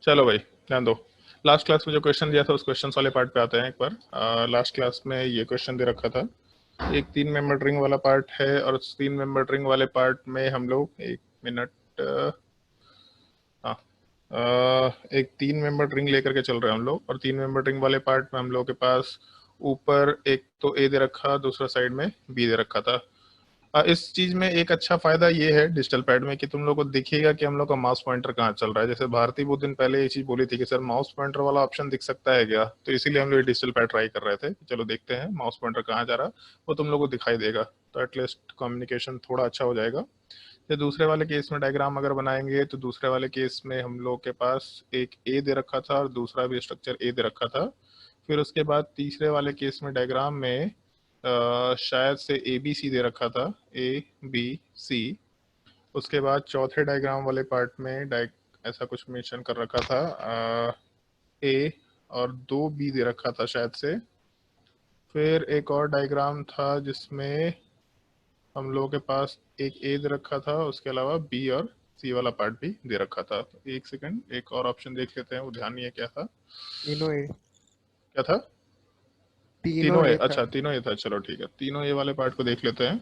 चलो भाई ध्यान दो। लास्ट क्लास में जो क्वेश्चन दिया था उस क्वेश्चन वाले पार्ट पे आते हैं एक बार। लास्ट क्लास में ये क्वेश्चन दे रखा था, एक 3 मेंबर रिंग वाला पार्ट है और उस 3 मेंबर रिंग वाले पार्ट में हम लोग एक मिनट हाँ एक 3 मेंबर रिंग लेकर के चल रहे हैं हम लोग, और 3 मेंबर रिंग वाले पार्ट में हम लोग के पास ऊपर एक तो ए दे रखा, दूसरा साइड में बी दे रखा था। इस चीज में एक अच्छा फायदा ये है डिजिटल पैड में कि तुम लोग को दिखेगा कि हम लोग का माउस पॉइंटर कहाँ चल रहा है। जैसे भारती बहुत दिन पहले ये चीज बोली थी कि सर माउस पॉइंटर वाला ऑप्शन दिख सकता है क्या, तो इसीलिए हम लोग डिजिटल पैड ट्राई कर रहे थे कि चलो देखते हैं माउस पॉइंटर कहाँ जा रहा है, वो तुम लोग को दिखाई देगा, तो एटलीस्ट कम्युनिकेशन थोड़ा अच्छा हो जाएगा। तो दूसरे वाले केस में डायग्राम अगर बनाएंगे तो दूसरे वाले केस में हम लोग के पास एक ए दे रखा था और दूसरा भी स्ट्रक्चर ए दे रखा था। फिर उसके बाद तीसरे वाले केस में डायग्राम में शायद से ए बी सी दे रखा था, ए बी सी। उसके बाद चौथे डायग्राम वाले पार्ट में ऐसा कुछ मेंशन कर रखा था, ए और 2 बी दे रखा था शायद से। फिर एक और डायग्राम था जिसमें हम लोगों के पास एक ए दे रखा था, उसके अलावा बी और सी वाला पार्ट भी दे रखा था। तो एक सेकंड, एक और ऑप्शन देख लेते हैं, वो ध्यान नहीं है क्या था। तीनों ए क्या था? तीनों तीनों ए, ए था। अच्छा तीनों ए था, चलो ठीक है, तीनों ए वाले पार्ट को देख लेते हैं।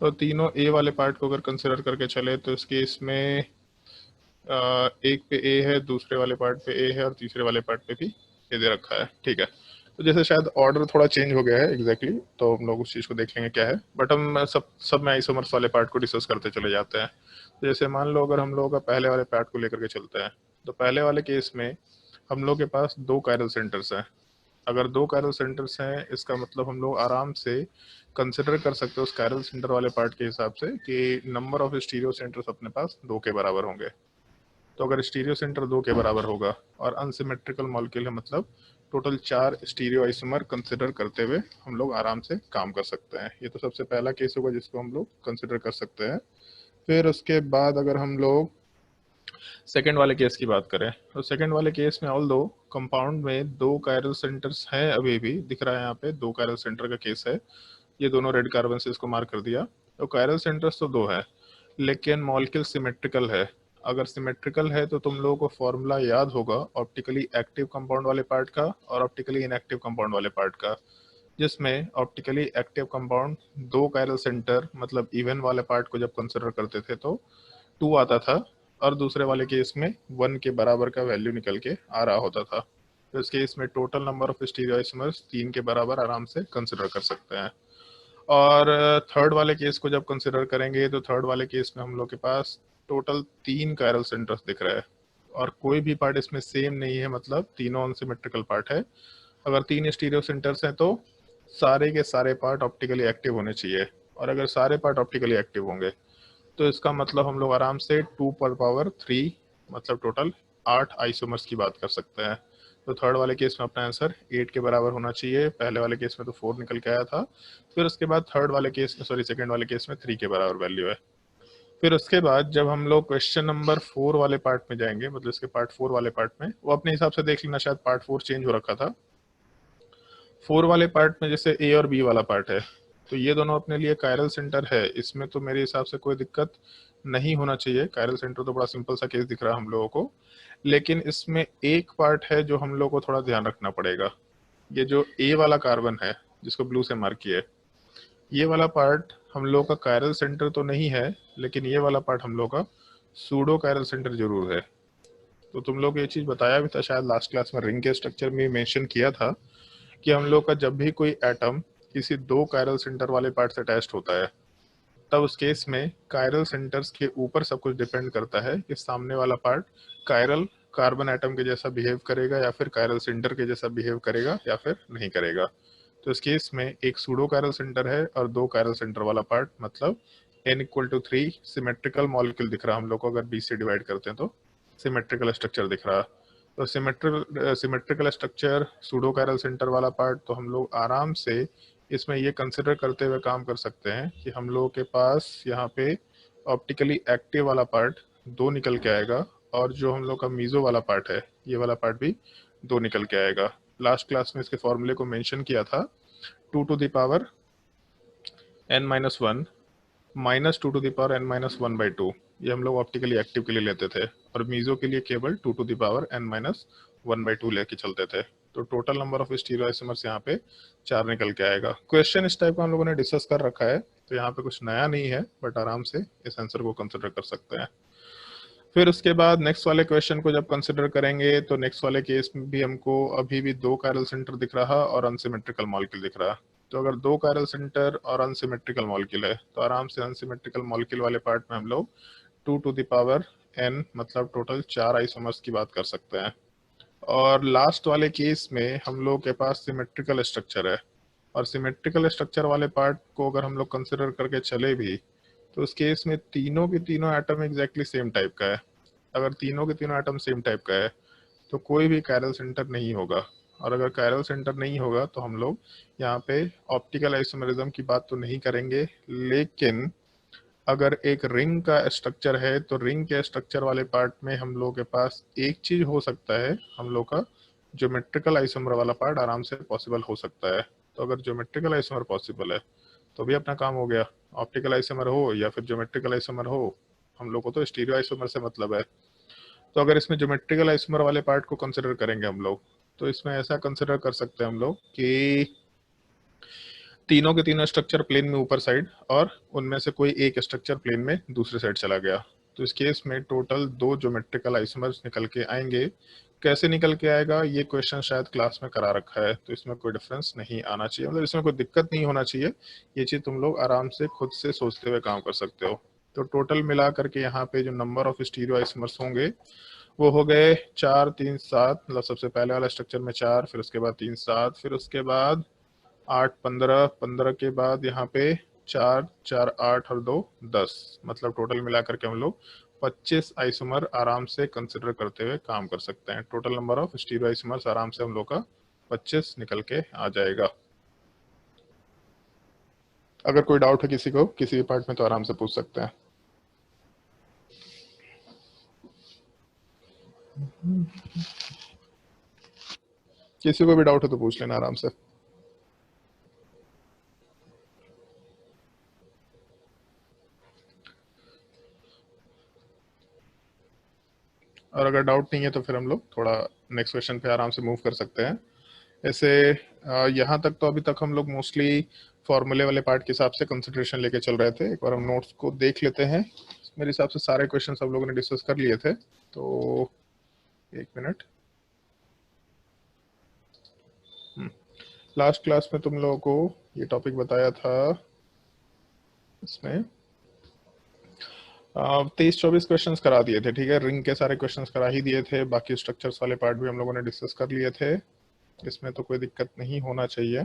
तो तीनों ए वाले पार्ट को अगर कंसिडर करके चले तो इस केस में एक पे ए है, दूसरे वाले पार्ट पे ए है और तीसरे वाले पार्ट पे भी ए दे रखा है, ठीक है। तो जैसे शायद ऑर्डर थोड़ा चेंज हो गया है एग्जैक्टली तो हम लोग उस चीज़ को देख लेंगे क्या है, बट हम सब में आइसोमर्स वाले पार्ट को डिस्कस करते चले जाते हैं। तो जैसे मान लो अगर हम लोग का पहले वाले पार्ट को लेकर के चलते हैं, तो पहले वाले केस में हम लोग के पास 2 कायरल सेंटर्स हैं। अगर 2 कायरल सेंटर्स हैं इसका मतलब हम लोग आराम से कंसिडर कर सकते हैं उस कायरल सेंटर वाले पार्ट के हिसाब से कि नंबर ऑफ स्टीरियो सेंटर्स अपने पास 2 के बराबर होंगे। तो अगर स्टीरियो सेंटर 2 के बराबर होगा और अनसिमेट्रिकल मॉलिक्यूल है मतलब टोटल 4 स्टीरियो आइसोमर कंसिडर करते हुए हम लोग आराम से काम कर सकते हैं। ये तो सबसे पहला केस होगा जिसको हम लोग कंसिडर कर सकते हैं। फिर उसके बाद अगर हम लोग सेकेंड वाले केस की बात करें तो सेकेंड वाले केस में ऑल दो कंपाउंड में 2 कायरल सेंटर्स हैं, अभी भी दिख रहा है यहाँ पे 2 कायरल सेंटर का केस है। ये दोनों रेड कार्बन से इसको मार्क कर दिया। तो कायरल सेंटर्स तो 2 है लेकिन मॉलिक्यूल सिमेट्रिकल है। अगर सिमेट्रिकल है तो तुम लोगों को फॉर्मूला याद होगा ऑप्टिकली एक्टिव कंपाउंड वाले पार्ट का और ऑप्टिकली इनएक्टिव कंपाउंड वाले पार्ट का, जिसमें optically active compound 2 chiral centre मतलब इवन वाले पार्ट को जब कंसिडर करते थे तो 2 आता था और दूसरे वाले केस में 1 के बराबर का वैल्यू निकल के आ रहा होता था। तो इस केस में total number of stereo isomers 3 के बराबर आराम से कंसिडर कर सकते हैं। और थर्ड वाले केस को जब कंसिडर करेंगे तो थर्ड वाले केस में हम लोग के पास टोटल 3 कायरल सेंटर्स दिख रहा है और कोई भी पार्ट इसमें सेम नहीं है, मतलब तीनों अनसिमेट्रिकल पार्ट है। अगर 3 स्टीरियो सेंटर्स हैं तो सारे के सारे पार्ट ऑप्टिकली एक्टिव होने चाहिए, और अगर सारे पार्ट ऑप्टिकली एक्टिव होंगे तो इसका मतलब हम लोग आराम से 2 पर पावर 3 मतलब टोटल 8 आइसोमर्स की बात कर सकते हैं। तो थर्ड वाले केस में अपना आंसर 8 के बराबर होना चाहिए, पहले वाले केस में तो 4 निकल के आया था। फिर उसके बाद थर्ड वाले केस में सेकंड वाले केस में 3 के बराबर वैल्यू है। फिर उसके बाद जब हम लोग क्वेश्चन नंबर 4 वाले पार्ट में जाएंगे, मतलब इसके पार्ट 4 वाले पार्ट में, वो अपने हिसाब से देख लेना, शायद पार्ट 4 चेंज हो रखा था। 4 वाले पार्ट में जैसे ए और बी वाला पार्ट है तो ये दोनों अपने लिए कायरल सेंटर है, इसमें तो मेरे हिसाब से कोई दिक्कत नहीं होना चाहिए। कायरल सेंटर तो बड़ा सिंपल सा केस दिख रहा है हम लोगों को, लेकिन इसमें एक पार्ट है जो हम लोग को थोड़ा ध्यान रखना पड़ेगा। ये जो ए वाला कार्बन है जिसको ब्लू से मार्क किया है, ये वाला पार्ट हम लोग का कायरल सेंटर तो नहीं है, लेकिन ये वाला पार्ट हम लोग का सूडो कायरल सेंटर जरूर है। तो तुम लोग ये चीज बताया भी था शायद लास्ट क्लास में, रिंग के स्ट्रक्चर में मेंशन किया था कि हम लोग का जब भी कोई एटम किसी 2 कायरल सेंटर वाले पार्ट से अटैच्ड होता है तब उस केस में कायरल सेंटर्स के ऊपर सब कुछ डिपेंड करता है कि सामने वाला पार्ट कायरल कार्बन एटम के जैसा बिहेव करेगा या फिर कायरल सेंटर के जैसा बिहेव करेगा या फिर नहीं करेगा। तो इस केस में एक सूडो कायरल सेंटर है और 2 कायरल सेंटर वाला पार्ट, मतलब n=3 सिमेट्रिकल मॉलिक्यूल दिख रहा हम लोग को, अगर 20 से डिवाइड करते हैं तो सिमेट्रिकल स्ट्रक्चर दिख रहा। तो symmetrical structure pseudo chiral centre वाला पार्ट, तो हम लोग आराम से इसमें ये कंसिडर करते हुए काम कर सकते हैं कि हम लोगों के पास यहाँ पे ऑप्टिकली एक्टिव वाला पार्ट 2 निकल के आएगा और जो हम लोग का मीजो वाला पार्ट है ये वाला पार्ट भी 2 निकल के आएगा। लास्ट क्लास में इसके फॉर्मूले को मेंशन किया था, 2n-1 -2n-1/2, ये हम लोग ऑप्टिकली एक्टिव के लिए लेते थे। और मीजो के लिए केवल 2 to the power n-1/2 लेके चलते थे। तो टोटल नंबर ऑफ स्टीरियोआइसोमर्स यहाँ पे 4 निकल के आएगा। क्वेश्चन इस टाइप का हम लोगों ने डिस्कस कर रखा है, तो यहाँ पे कुछ नया नहीं है, बट आराम से इस आंसर को कंसिडर कर सकते हैं। फिर उसके बाद नेक्स्ट वाले क्वेश्चन को जब कंसिडर करेंगे तो नेक्स्ट वाले केस में भी हमको अभी भी 2 कायरल सेंटर दिख रहा और अनसिमेट्रिकल मॉलिक्यूल दिख रहा। तो अगर 2 कायरल सेंटर और अनसिमेट्रिकल मॉलिक्यूल है तो आराम से अनसिमेट्रिकल मॉलिक्यूल वाले पार्ट में हम लोग 2 to the power n मतलब टोटल 4 आइसोमर्स की बात कर सकते हैं। और लास्ट वाले केस में हम लोग के पास सिमेट्रिकल स्ट्रक्चर है, और सिमेट्रिकल स्ट्रक्चर वाले पार्ट को अगर हम लोग कंसिडर करके चले भी तो उस केस में तीनों के तीनों एटम एग्जैक्टली सेम टाइप का है। अगर तीनों के तीनों एटम सेम टाइप का है तो कोई भी कायरल सेंटर नहीं होगा, और अगर कायरल सेंटर नहीं होगा तो हम लोग यहाँ पे ऑप्टिकल आइसोमेरिज्म की बात तो नहीं करेंगे। लेकिन अगर एक रिंग का स्ट्रक्चर है तो रिंग के स्ट्रक्चर वाले पार्ट में हम लोग के पास एक चीज हो सकता है, हम लोग का ज्योमेट्रिकल आइसोमर वाला पार्ट आराम से पॉसिबल हो सकता है। तो अगर ज्योमेट्रिकल आइसोमर पॉसिबल है तो भी अपना काम हो गया। ऑप्टिकल आइसोमर हो या फिर ज्योमेट्रिकल आइसोमर हो, हम लोग को तो स्टीरियो आइसोमर से मतलब है। तो अगर इसमें ज्योमेट्रिकल आइसोमर वाले पार्ट को कंसिडर करेंगे हम लोग, तो इसमें ऐसा कंसिडर कर सकते हैं हम लोग कि तीनों के तीनों स्ट्रक्चर प्लेन में ऊपर साइड और उनमें से कोई एक स्ट्रक्चर प्लेन में दूसरे साइड चला गया। तो इस केस में टोटल 2 ज्योमेट्रिकल आइसोमर्स निकल के आएंगे। कैसे निकल के आएगा ये क्वेश्चन शायद क्लास में करा रखा है, तो इसमें कोई डिफरेंस नहीं आना चाहिए, मतलब इसमें कोई दिक्कत नहीं होना चाहिए। ये चीज तुम लोग आराम से खुद से सोचते हुए काम कर सकते हो। तो टोटल मिला करके यहाँ पे जो नंबर ऑफ स्टीरियो आइसोमर्स होंगे वो हो गए 4 3 7, मतलब सबसे पहले वाला स्ट्रक्चर में 4, फिर उसके बाद 3 7, फिर उसके बाद 8 15, 15 के बाद यहाँ पे 4 4 8 और 2 10, मतलब टोटल मिला करके हम लोग 25 आइसोमर आराम से कंसिडर करते हुए काम कर सकते हैं। Total number of stereo isomers आराम से हम लोग का 25 निकल के आ जाएगा। अगर कोई डाउट है किसी को किसी भी पार्ट में तो आराम से पूछ सकते हैं। किसी को भी डाउट है तो पूछ लेना आराम से। और अगर डाउट नहीं है तो फिर हम लोग थोड़ा नेक्स्ट क्वेश्चन पे आराम से मूव कर सकते हैं। ऐसे यहाँ तक तो अभी तक हम लोग मोस्टली फॉर्मूले वाले पार्ट के हिसाब से कंसिडरेशन लेके चल रहे थे। एक बार हम नोट्स को देख लेते हैं। मेरे हिसाब से सारे क्वेश्चन सब लोगों ने डिस्कस कर लिए थे, तो एक मिनट। लास्ट क्लास में तुम लोगों को ये टॉपिक बताया था, इसमें 23-24 क्वेश्चंस करा दिए थे, ठीक है। रिंग के सारे क्वेश्चंस करा ही दिए थे, बाकी स्ट्रक्चर्स वाले पार्ट भी हम लोगों ने डिस्कस कर लिए थे। इसमें तो कोई दिक्कत नहीं होना चाहिए,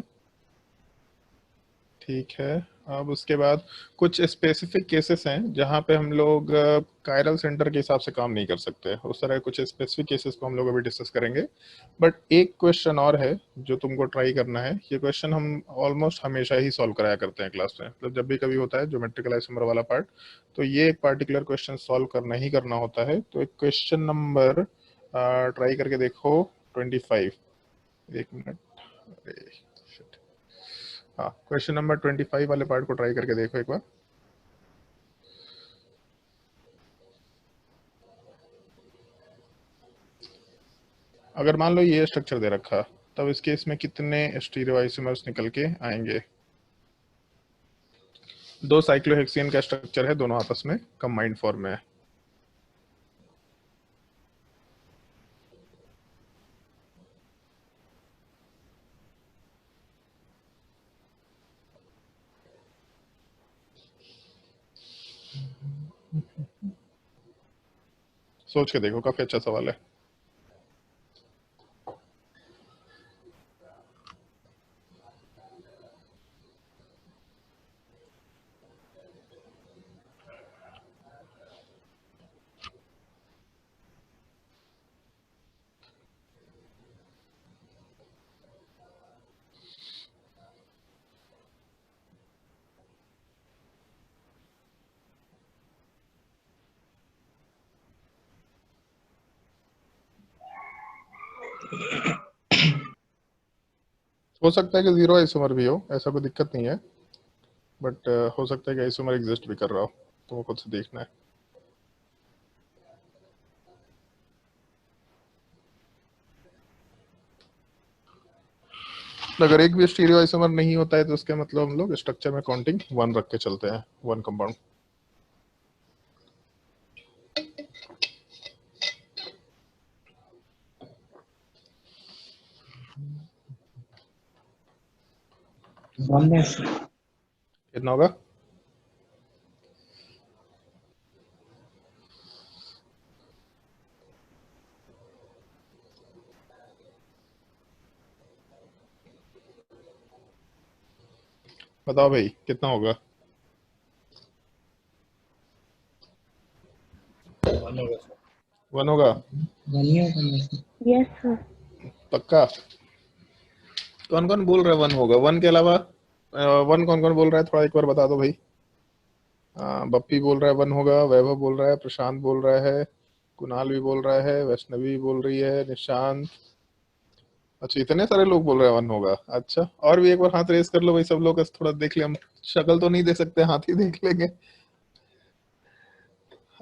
ठीक है। अब उसके बाद कुछ स्पेसिफिक केसेस हैं जहाँ पे हम लोग कायरल सेंटर के हिसाब से काम नहीं कर सकते। उस तरह कुछ स्पेसिफिक केसेस को हम लोग अभी डिस्कस करेंगे। बट एक क्वेश्चन और है जो तुमको ट्राई करना है। ये क्वेश्चन हम ऑलमोस्ट हमेशा ही सॉल्व कराया करते हैं क्लास में, मतलब जब भी कभी होता है ज्योमेट्रिकल आइसोमर वाला पार्ट, तो ये एक पार्टिकुलर क्वेश्चन सॉल्व करना ही करना होता है। तो एक क्वेश्चन नंबर ट्राई करके देखो 25। एक मिनट, हाँ, क्वेश्चन नंबर 25 वाले पार्ट को ट्राई करके देखो एक बार। अगर मान लो ये स्ट्रक्चर दे रखा, तब इस केस में कितने स्टीरियो आइसोमर्स निकल के आएंगे। 2 साइक्लोहेक्सेन का स्ट्रक्चर है, दोनों आपस में कंबाइंड फॉर्म में है। सोच के देखो, काफी अच्छा सवाल है। हो सकता है कि 0 आइसोमर भी हो, ऐसा कोई दिक्कत नहीं है, बट हो सकता है कि आइसोमर एग्जिस्ट भी कर रहा हो, तो वो खुद से देखना है। अगर एक भी स्टीरियो आइसोमर नहीं होता है तो उसके मतलब हम लोग स्ट्रक्चर में काउंटिंग 1 रख के चलते हैं, 1 कंपाउंड। कितना होगा? बताओ भाई कितना होगा? 1 होगा? Yes sir. पक्का? कौन कौन बोल रहा है 1 होगा? 1 के अलावा 1 कौन कौन बोल रहा है, थोड़ा एक बार बता दो भाई। बप्पी बोल रहा है 1 होगा, वैभव बोल रहा है, प्रशांत बोल रहा है, कुणाल भी बोल रहा है, वैष्णवी भी बोल रही है, निशांत। अच्छा, इतने सारे लोग बोल रहे हैं 1 होगा। अच्छा, और भी एक बार हाथ रेस कर लो भाई सब लोग, थोड़ा देख ले हम। शक्ल तो नहीं दे सकते, हाथ ही देख लेंगे।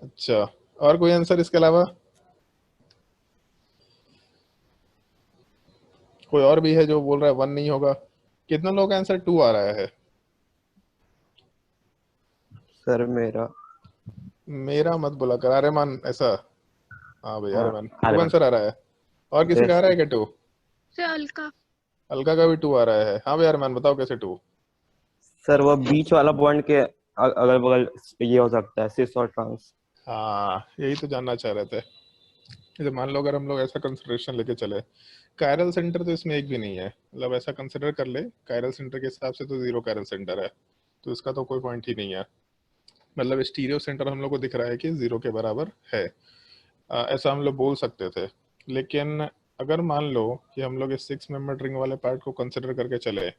अच्छा, और कोई आंसर इसके अलावा? कोई और भी है जो बोल रहा है 1 नहीं होगा? कितना लोग का आंसर 2 आ रहा है? सर मेरा मत बोला कर, आर्यमान ऐसा? हाँ भाई, हाँ आर्यमान 2 आर्यमान। आंसर आ रहा है। और किसी का आ रहा है क्या 2? सर अलका। अलका का भी 2 आ रहा है। हाँ भाई आर्यमान, बताओ कैसे 2? सर वो बीच वाला पॉइंट के अगल बगल ये हो सकता है, सिस और ट्रांस। हाँ, यही तो जानना चाह रहे थे। जैसे मान लो अगर हम लोग ऐसा कंसिडरेशन लेके चले, कायरल सेंटर तो इसमें एक भी नहीं है, मतलब ऐसा कंसिडर कर ले, कायरल सेंटर के हिसाब से तो 0 कायरल सेंटर है, तो इसका तो कोई पॉइंट ही नहीं है। मतलब स्टीरियो सेंटर हम लोग को दिख रहा है कि 0 के बराबर है। ऐसा हम लोग बोल सकते थे। लेकिन अगर मान लो कि हम लोग इस 6 मेंबर रिंग वाले पार्ट को कंसिडर करके चले,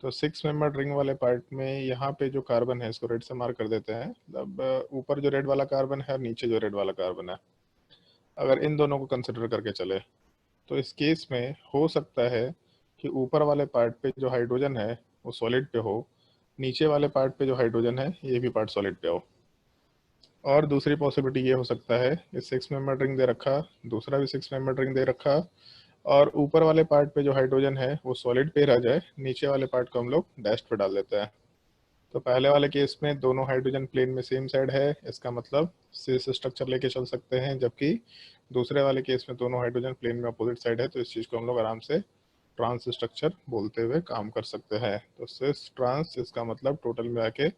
तो 6 मेंबर रिंग वाले पार्ट में यहाँ पे जो कार्बन है इसको रेड से मार्क कर देते हैं। मतलब ऊपर जो रेड वाला कार्बन है और नीचे जो रेड वाला कार्बन है, अगर इन दोनों को कंसिडर करके चले, तो इस केस में हो सकता है कि ऊपर वाले पार्ट पे जो हाइड्रोजन है वो सॉलिड पे हो, नीचे वाले पार्ट पे जो हाइड्रोजन है ये भी पार्ट सॉलिड पे हो। और दूसरी पॉसिबिलिटी ये हो सकता है कि 6 मेंबर रिंग दे रखा, दूसरा भी 6 मेंबर रिंग दे रखा, और ऊपर वाले पार्ट पे जो हाइड्रोजन है वो सॉलिड पे रह जाए, नीचे वाले पार्ट को हम लोग डैश पे डाल देते हैं। तो पहले वाले केस में दोनों हाइड्रोजन प्लेन में सेम साइड है, इसका मतलब सिस स्ट्रक्चर लेके चल सकते हैं, जबकि दूसरे वाले केस में दोनों हाइड्रोजन प्लेन में अपोजिट साइड है, तो इस चीज़ को हम लोग आराम से ट्रांस स्ट्रक्चर बोलते हुए काम कर सकते हैं। तो सिस ट्रांस, इसका मतलब टोटल में आके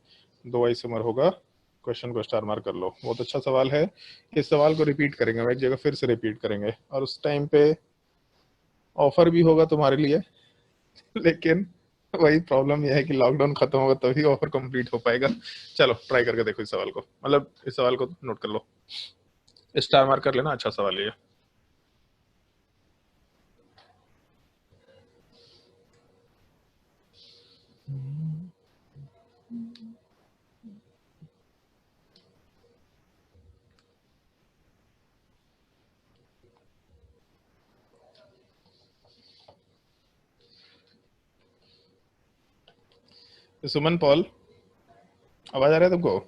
2 आइसोमर होगा। क्वेश्चन को स्टार मार्क कर लो। बहुत अच्छा सवाल है। इस सवाल को रिपीट करेंगे, हम एक जगह फिर से रिपीट करेंगे, और उस टाइम पे ऑफर भी होगा तुम्हारे लिए। लेकिन वही प्रॉब्लम यह है कि लॉकडाउन खत्म होगा तभी ऑफर कंप्लीट हो पाएगा। चलो ट्राई करके देखो इस सवाल को, मतलब इस सवाल को नोट कर लो, स्टार मार्क कर लेना। अच्छा सवाल है ये। सुमन पॉल, आवाज आ रहा है तुमको?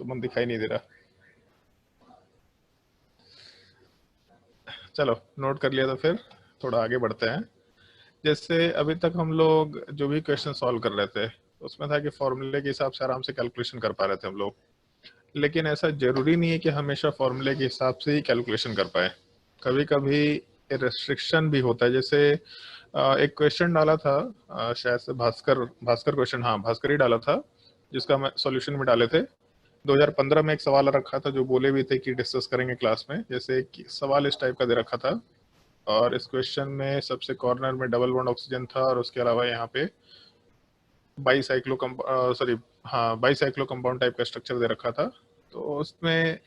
सुमन दिखाई नहीं दे रहा। चलो नोट कर लिया तो फिर थोड़ा आगे बढ़ते हैं। जैसे अभी तक हम लोग जो भी क्वेश्चन सॉल्व कर रहे थे उसमें था कि फॉर्मूले के हिसाब से आराम से कैलकुलेशन कर पा रहे थे हम लोग। लेकिन ऐसा जरूरी नहीं है कि हमेशा फॉर्मूले के हिसाब से ही कैलकुलेशन कर पाए। कभी कभी रेस्ट्रिक्शन भी होता है। जैसे एक क्वेश्चन डाला था, शायद से भास्कर भास्कर क्वेश्चन, हाँ भास्कर ही डाला था, जिसका मैं सॉल्यूशन में डाले थे। 2015 में एक सवाल रखा था जो बोले भी थे कि डिस्कस करेंगे क्लास में। जैसे एक सवाल इस टाइप का दे रखा था, और इस क्वेश्चन में सबसे कॉर्नर में डबल बॉन्ड ऑक्सीजन था, और उसके अलावा यहाँ पे बाईसाइक्लो सॉरी हाँ बाईसाइक्लो कंपाउंड टाइप का स्ट्रक्चर दे रखा था। तो उसमें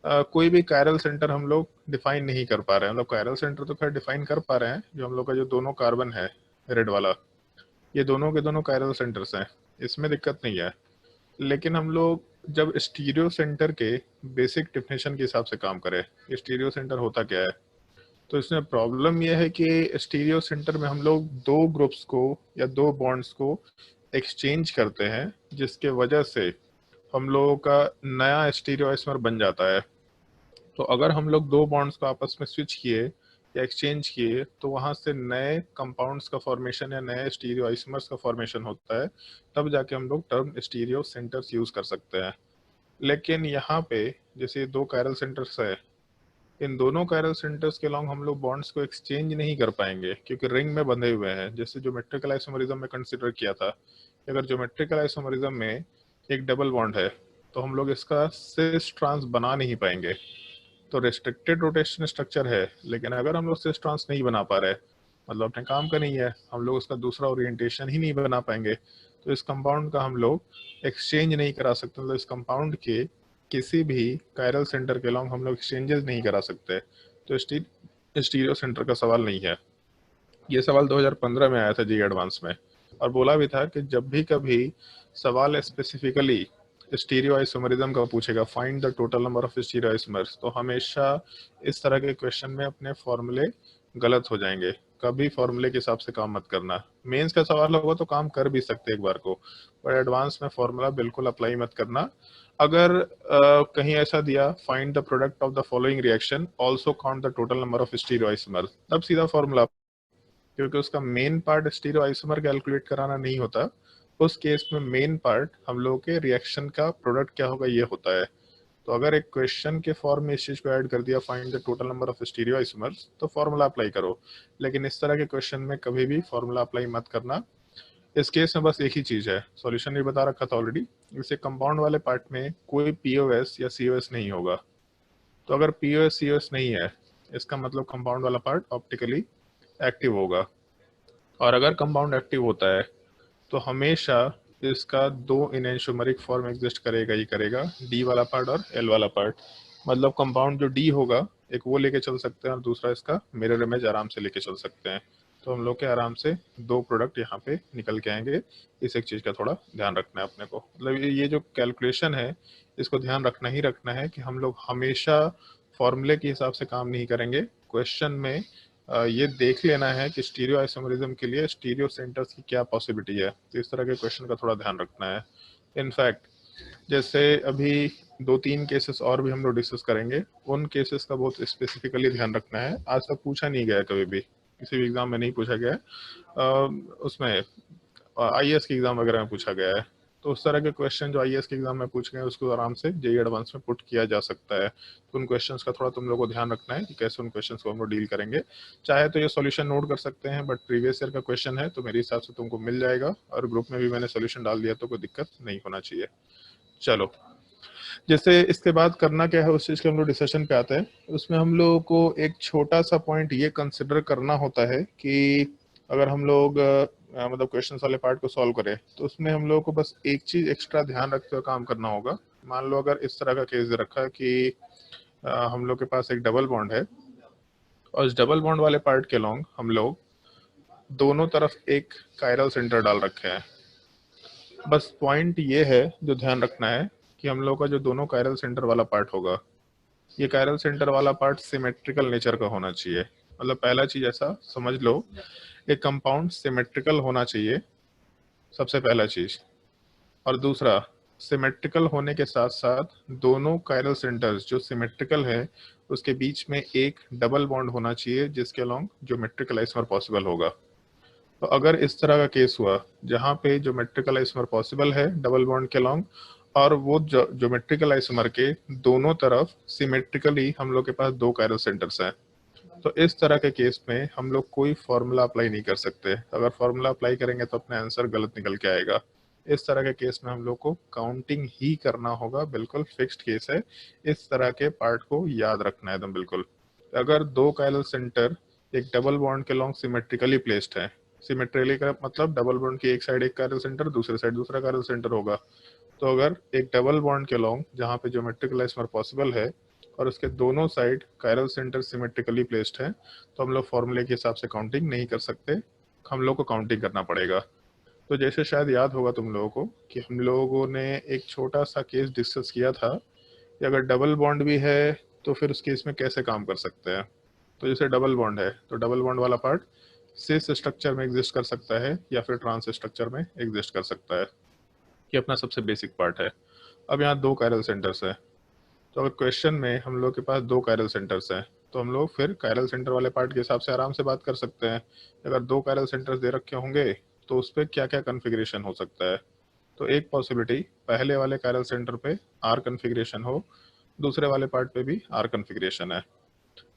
कोई भी कायरल सेंटर हम लोग डिफाइन नहीं कर पा रहे हैं। मतलब कायरल सेंटर तो खैर डिफाइन कर पा रहे हैं, जो हम लोग का जो दोनों कार्बन है रेड वाला, ये दोनों के दोनों कायरल सेंटर्स हैं, इसमें दिक्कत नहीं है। लेकिन हम लोग जब स्टीरियो सेंटर के बेसिक डिफिनेशन के हिसाब से काम करें, स्टीरियो सेंटर होता क्या है, तो इसमें प्रॉब्लम यह है कि स्टीरियो सेंटर में हम लोग दो ग्रुप्स को या दो बॉन्ड्स को एक्सचेंज करते हैं, जिसके वजह से हम लोगों का नया स्टीरियो आइसोमर बन जाता है। तो अगर हम लोग दो बॉन्ड्स को आपस में स्विच किए या एक्सचेंज किए तो वहां से नए कंपाउंड्स का फॉर्मेशन या नए स्टीरियो आइसोमर्स का फॉर्मेशन होता है, तब जाके हम लोग टर्म स्टीरियो सेंटर्स यूज कर सकते हैं। लेकिन यहाँ पे जैसे दो कायरल सेंटर्स है, इन दोनों कायरल सेंटर्स के अलॉन्ग हम लोग बॉन्ड्स को एक्सचेंज नहीं कर पाएंगे क्योंकि रिंग में बंधे हुए हैं। जैसे ज्योमेट्रिकल आइसोमरिज्म में कंसिडर किया था, अगर ज्योमेट्रिकल आइसोमरिज्म में एक डबल बॉन्ड है तो हम लोग इसका सिस ट्रांस बना नहीं पाएंगे। तो रेस्ट्रिक्टेड रोटेशन स्ट्रक्चर है, लेकिन अगर हम लोग सिस ट्रांस नहीं बना पा रहे मतलब अपने काम का नहीं है, हम लोग उसका दूसरा ओरिएंटेशन ही नहीं बना पाएंगे, तो इस कंपाउंड का हम लोग एक्सचेंज नहीं करा सकते। मतलब इस कंपाउंड के किसी भी कायरल सेंटर के अलॉन्ग हम लोग एक्सचेंजेस नहीं करा सकते। तो स्टीरियो सेंटर का सवाल नहीं है। ये सवाल 2015 में आया था जी एडवांस में, और बोला भी था कि जब भी कभी सवाल स्पेसिफिकली स्टीरियो आइसोमरिज्म का पूछेगा, find the total number of stereo isomers, तो हमेशा इस तरह के क्वेश्चन में अपने फॉर्मूले गलत हो जाएंगे। कभी फॉर्मूले के हिसाब से काम मत करना। मेंस का सवाल होगा तो काम कर भी सकते एक बार को, पर एडवांस में फॉर्मूला बिल्कुल अप्लाई मत करना। अगर कहीं ऐसा दिया find the product of the following reaction also count the total number of stereo isomers, तब सीधा फॉर्मूला, क्योंकि उसका main part stereo isomer calculate कराना नहीं होता। उस केस में मेन पार्ट हम लोगों के रिएक्शन का प्रोडक्ट क्या होगा ये होता है। तो अगर एक क्वेश्चन के फॉर्म में इस चीज को ऐड कर दिया find the total number of stereo isomers, तो फॉर्मूला अप्लाई करो। लेकिन इस तरह के क्वेश्चन में कभी भी फॉर्मूला अप्लाई मत करना। इस केस में बस एक ही चीज है, सॉल्यूशन भी बता रखा था ऑलरेडी। इसे कंपाउंड वाले पार्ट में कोई पीओएस या सीओएस नहीं होगा। तो अगर पीओएस सीओएस नहीं है, इसका मतलब कंपाउंड वाला पार्ट ऑप्टिकली एक्टिव होगा। और अगर कंपाउंड एक्टिव होता है तो हमेशा इसका दो इनएंशियोमेरिक फॉर्म एग्जिस्ट करेगा ही करेगा, डी वाला पार्ट और एल वाला पार्ट। मतलब कंपाउंड जो डी होगा एक वो लेके चल सकते हैं और दूसरा इसका मिरर इमेज आराम से लेके चल सकते हैं। तो हम लोग के आराम से दो प्रोडक्ट यहाँ पे निकल के आएंगे। इस एक चीज का थोड़ा ध्यान रखना है अपने को। मतलब ये जो कैलकुलेशन है इसको ध्यान रखना ही रखना है कि हम लोग हमेशा फॉर्मूले के हिसाब से काम नहीं करेंगे। क्वेश्चन में ये देख लेना है कि स्टीरियो आइसोमरिज्म के लिए स्टीरियो सेंटर्स की क्या पॉसिबिलिटी है। तो इस तरह के क्वेश्चन का थोड़ा ध्यान रखना है। इनफैक्ट जैसे अभी 2-3 केसेस और भी हम लोग डिस्कस करेंगे, उन केसेस का बहुत स्पेसिफिकली ध्यान रखना है। आज तक पूछा नहीं गया, कभी भी किसी भी एग्जाम में नहीं पूछा गया है। उसमें आईएएस के एग्जाम वगैरह में पूछा गया है। तो उस तरह के क्वेश्चन जो आईएएस के एग्जाम में पूछ गए उसको आराम से जेईई एडवांस में पुट किया जा सकता है। तो उन क्वेश्चंस का थोड़ा तुम लोगों को ध्यान रखना है कि कैसे उन क्वेश्चंस को हम लोग डील करेंगे। चाहे तो ये सॉल्यूशन नोट कर सकते हैं, बट प्रीवियस ईयर का क्वेश्चन है तो मेरे हिसाब से तुमको मिल जाएगा, और ग्रुप में भी मैंने सोल्यूशन डाल दिया तो कोई दिक्कत नहीं होना चाहिए। चलो, जैसे इसके बाद करना क्या है उस चीज के हम लोग डिस्कशन पे आते हैं। उसमें हम लोगों को एक छोटा सा पॉइंट ये कंसिडर करना होता है कि अगर हम लोग मतलब क्वेश्चंस वाले पार्ट को सॉल्व करें तो उसमें हम लोगों को बस एक चीज एक्स्ट्रा ध्यान रखते हुए काम करना होगा। मान लो अगर इस तरह का केस रखा है कि हम लोग के पास एक डबल बॉन्ड है, और इस डबल बॉन्ड वाले पार्ट के लॉन्ग हम लोग दोनों तरफ एक कायरल सेंटर डाल रखे हैं। बस पॉइंट ये है जो ध्यान रखना है कि हम लोग का जो दोनों कायरल सेंटर वाला पार्ट होगा, ये कायरल सेंटर वाला पार्ट सिमेट्रिकल नेचर का होना चाहिए। मतलब पहला चीज ऐसा समझ लो, एक कंपाउंड सिमेट्रिकल होना चाहिए, सबसे पहला चीज। और दूसरा, सिमेट्रिकल होने के साथ साथ दोनों कायरल सेंटर्स जो सिमेट्रिकल है उसके बीच में एक डबल बॉन्ड होना चाहिए जिसके अलॉन्ग ज्योमेट्रिकल आइसोमर पॉसिबल होगा। तो अगर इस तरह का केस हुआ जहां पे ज्योमेट्रिकल आइसोमर पॉसिबल है डबल बॉन्ड के अलॉन्ग, और वो ज्योमेट्रिकल आइसोमर के दोनों तरफ सिमेट्रिकली हम लोग के पास दो कायरल सेंटर्स हैं, तो इस तरह के केस में हम लोग कोई फॉर्मूला अप्लाई नहीं कर सकते। अगर फॉर्मूला अप्लाई करेंगे तो अपना आंसर गलत निकल के आएगा। इस तरह के केस में हम लोग को काउंटिंग ही करना होगा, बिल्कुल फिक्स्ड केस है। इस तरह के पार्ट को याद रखना है एकदम बिल्कुल। अगर दो कायरल सेंटर एक डबल बॉन्ड के लॉन्ग सिमेट्रिकली प्लेस्ड है, सिमेट्रिकली का मतलब डबल बॉन्ड की एक साइड एक कायरल सेंटर, दूसरे साइड दूसरा कायरल सेंटर होगा। तो अगर एक डबल बॉन्ड के लॉन्ग जहाँ पे ज्योमेट्रिकल आइसोमर पॉसिबल है और उसके दोनों side chiral centre symmetrically placed है, तो हम लोग फॉर्मूले के हिसाब से काउंटिंग नहीं कर सकते, हम लोग को काउंटिंग करना पड़ेगा। तो जैसे शायद याद होगा तुम लोगों को कि हम लोगों ने एक छोटा सा केस डिस्कस किया था कि अगर डबल बॉन्ड भी है तो फिर उस केस में कैसे काम कर सकते हैं। तो जैसे डबल बॉन्ड है तो डबल बॉन्ड वाला पार्ट सिस स्ट्रक्चर में एग्जिस्ट कर सकता है या फिर ट्रांस स्ट्रक्चर में एग्जिस्ट कर सकता है, ये अपना सबसे बेसिक पार्ट है। अब यहाँ दो कायरल सेंटर्स है, तो अगर क्वेश्चन में हम लोग के पास 2 कायरल सेंटर्स हैं तो हम लोग फिर कायरल सेंटर वाले पार्ट के हिसाब से आराम से बात कर सकते हैं। अगर 2 कायरल सेंटर्स दे रखे होंगे तो उस पर क्या क्या कन्फिग्रेशन हो सकता है। तो एक पॉसिबिलिटी पहले वाले कायरल सेंटर पे आर कन्फिग्रेशन हो, दूसरे वाले पार्ट पे भी आर कन्फिग्रेशन है।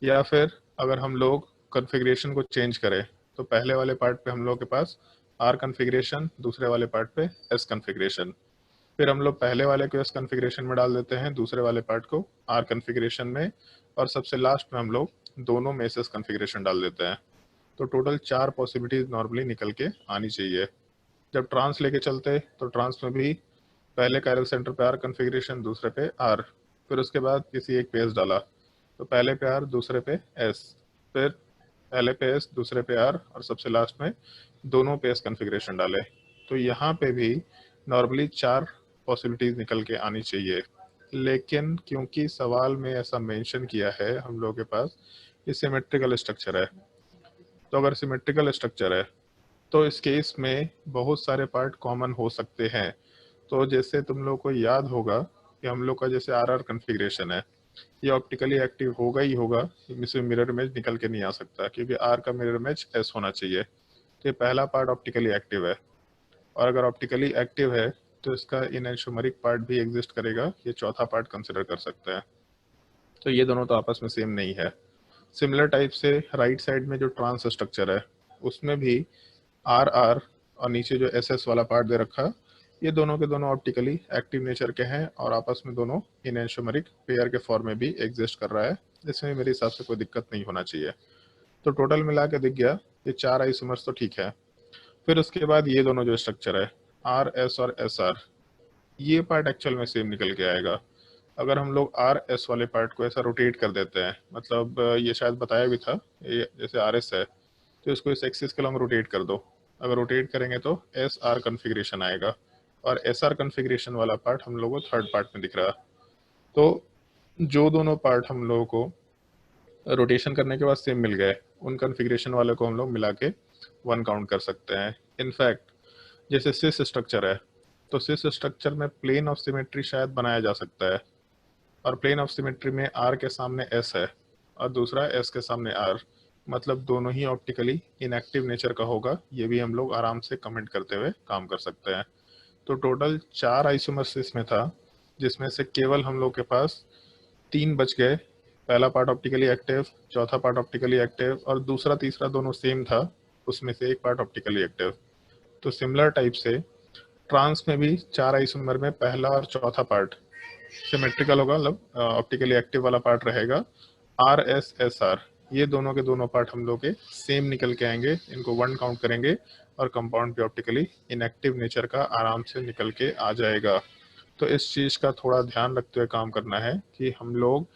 या फिर अगर हम लोग कन्फिग्रेशन को चेंज करें तो पहले वाले पार्ट पे हम लोग के पास आर कन्फिग्रेशन, दूसरे वाले पार्ट पे एस कन्फिग्रेशन। फिर हम लोग पहले वाले को एस कन्फिग्रेशन में डाल देते हैं, दूसरे वाले पार्ट को आर कन्फिग्रेशन में, और सबसे लास्ट में हम लोग दोनों में एस कन्फिग्रेशन डाल देते हैं। तो टोटल 4 पॉसिबिलिटीज नॉर्मली निकल के आनी चाहिए। जब ट्रांस लेके चलते तो ट्रांस में भी पहले कायरल सेंटर पे आर कन्फिग्रेशन, दूसरे पे आर, फिर उसके बाद किसी एक पे एस डाला तो पहले पे आर, दूसरे पे एस, फिर पहले पे एस, दूसरे पे आर, और सबसे लास्ट में दोनों पे एस कन्फिग्रेशन डाले। तो यहाँ पे भी नॉर्मली 4 पॉसिबिलिटीज निकल के आनी चाहिए। लेकिन क्योंकि सवाल में ऐसा मेंशन किया है हम लोगों के पास ये सिमेट्रिकल स्ट्रक्चर है, तो अगर सिमेट्रिकल स्ट्रक्चर है तो इस केस में बहुत सारे पार्ट कॉमन हो सकते हैं। तो जैसे तुम लोग को याद होगा कि हम लोग का जैसे आर आर कन्फिग्रेशन है, ये ऑप्टिकली एक्टिव होगा ही होगा, इसमें मिरर इमेज निकल के नहीं आ सकता क्योंकि आर का मिरर इमेज एस होना चाहिए। तो ये पहला पार्ट ऑप्टिकली एक्टिव है, और अगर ऑप्टिकली एक्टिव है तो इसका इनएंशोमेरिक पार्ट भी एग्जिस्ट करेगा, ये चौथा पार्ट कंसिडर कर सकते हैं। तो ये दोनों तो आपस में सेम नहीं है। सिमिलर टाइप से राइट साइड में जो ट्रांस स्ट्रक्चर है उसमें भी आर आर और नीचे जो एस एस वाला पार्ट दे रखा, ये दोनों के दोनों ऑप्टिकली एक्टिव नेचर के हैं और आपस में दोनों इनएंशोमेरिक पेयर के फॉर्म में भी एग्जिस्ट कर रहा है। इसमें मेरे हिसाब से कोई दिक्कत नहीं होना चाहिए। तो टोटल मिला के दिख गया ये 4 आइसोमर्स तो ठीक है। फिर उसके बाद ये दोनों जो स्ट्रक्चर है आर एस और एस आर, ये पार्ट एक्चुअल में सेम निकल के आएगा। अगर हम लोग आर एस वाले पार्ट को ऐसा रोटेट कर देते हैं, मतलब ये शायद बताया भी था, ये जैसे आर एस है तो इसको इस एक्सिस के लॉन्ग रोटेट कर दो। अगर रोटेट करेंगे तो एस आर कन्फिग्रेशन आएगा, और एस आर कन्फिग्रेशन वाला पार्ट हम लोगों को थर्ड पार्ट में दिख रहा है। तो जो दोनों पार्ट हम लोगों को रोटेशन करने के बाद सेम मिल गए, उन कन्फिग्रेशन वाले को हम लोग मिला के 1 काउंट कर सकते हैं। इनफैक्ट जैसे सिस स्ट्रक्चर है तो सिस स्ट्रक्चर में प्लेन ऑफ सिमेट्री शायद बनाया जा सकता है, और प्लेन ऑफ सिमेट्री में आर के सामने एस है और दूसरा एस के सामने आर, मतलब दोनों ही ऑप्टिकली इनएक्टिव नेचर का होगा। ये भी हम लोग आराम से कमेंट करते हुए काम कर सकते हैं। तो टोटल 4 आइसोमर्स इसमें था, जिसमें से केवल हम लोग के पास 3 बच गए। पहला पार्ट ऑप्टिकली एक्टिव, चौथा पार्ट ऑप्टिकली एक्टिव, और दूसरा तीसरा दोनों सेम था, उसमें से एक पार्ट ऑप्टिकली एक्टिव। तो सिमिलर टाइप से ट्रांस में भी 4 आइसोमर में पहला और चौथा पार्ट सिमेट्रिकल होगा, मतलब ऑप्टिकली एक्टिव वाला पार्ट रहेगा। आर एस एस आर, ये दोनों के दोनों पार्ट हम लोग के सेम निकल के आएंगे, इनको 1 काउंट करेंगे और कंपाउंड पे ऑप्टिकली इनएक्टिव नेचर का आराम से निकल के आ जाएगा। तो इस चीज का थोड़ा ध्यान रखते हुए काम करना है कि हम लोग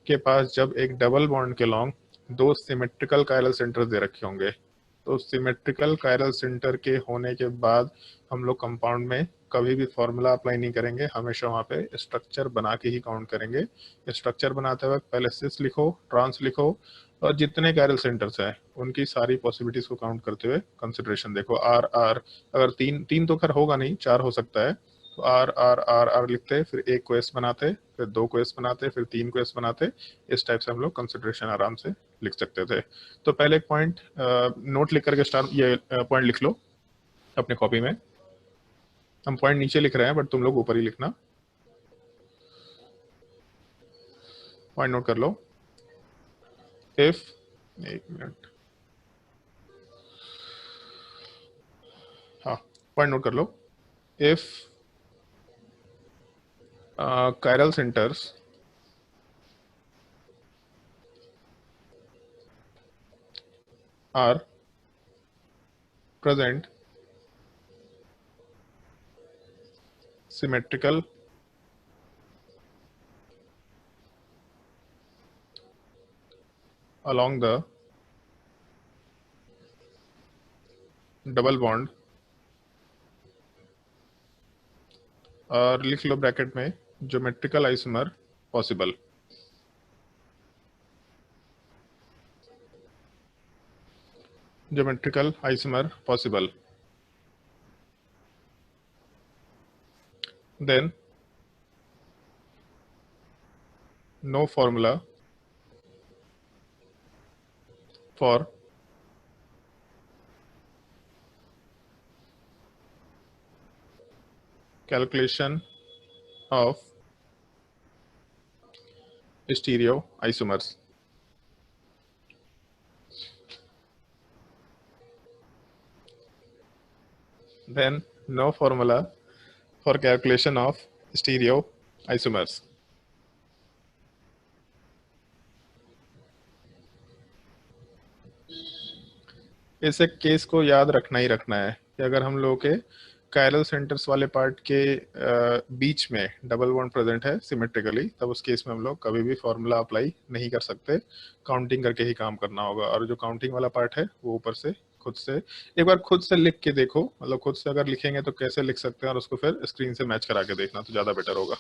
के पास जब एक डबल बॉन्ड के लॉन्ग 2 सिमेट्रिकल कायरल सेंटर दे रखे होंगे, तो सिमेट्रिकल कायरल सेंटर के होने के बाद हम लोग कंपाउंड में कभी भी फॉर्मूला अप्लाई नहीं करेंगे, हमेशा वहाँ पे स्ट्रक्चर बना के ही काउंट करेंगे। स्ट्रक्चर बनाते वक्त पहले सिस लिखो, ट्रांस लिखो, और जितने कायरल सेंटर्स हैं उनकी सारी पॉसिबिलिटीज को काउंट करते हुए कंसिडरेशन देखो। आर आर, अगर तीन तो खैर होगा नहीं, 4 हो सकता है, तो आर आर आर आर लिखते, फिर एक को एस बनाते, फिर 2 को एस बनाते, फिर 3 को एस बनाते। इस टाइप से हम लोग कंसिडरेशन आराम से लिख सकते थे। तो पहले एक पॉइंट नोट लिख करके स्टार्ट, ये पॉइंट लिख लो अपने कॉपी में। हम पॉइंट नीचे लिख रहे हैं बट तुम लोग ऊपर ही लिखना। पॉइंट नोट कर लो। इफ, एक मिनट, हाँ पॉइंट नोट कर लो। If chiral centers are present symmetrical along the double bond, और लिख लो ब्रैकेट में geometrical isomer possible. Geometrical isomer possible, then no formula for calculation of stereoisomers. Then no formula for calculation of stereoisomers. इस एक case को याद रखना ही रखना है कि अगर हम लोग के कायरल सेंटर्स वाले पार्ट के बीच में डबल बॉन्ड प्रेजेंट है सिमेट्रिकली, तब उस केस में हम लोग कभी भी फॉर्मूला अप्लाई नहीं कर सकते, काउंटिंग करके ही काम करना होगा। और जो काउंटिंग वाला पार्ट है वो ऊपर से खुद से एक बार खुद से लिख के देखो, मतलब खुद से अगर लिखेंगे तो कैसे लिख सकते हैं और उसको फिर स्क्रीन से मैच करा के देखना तो ज्यादा बेटर होगा।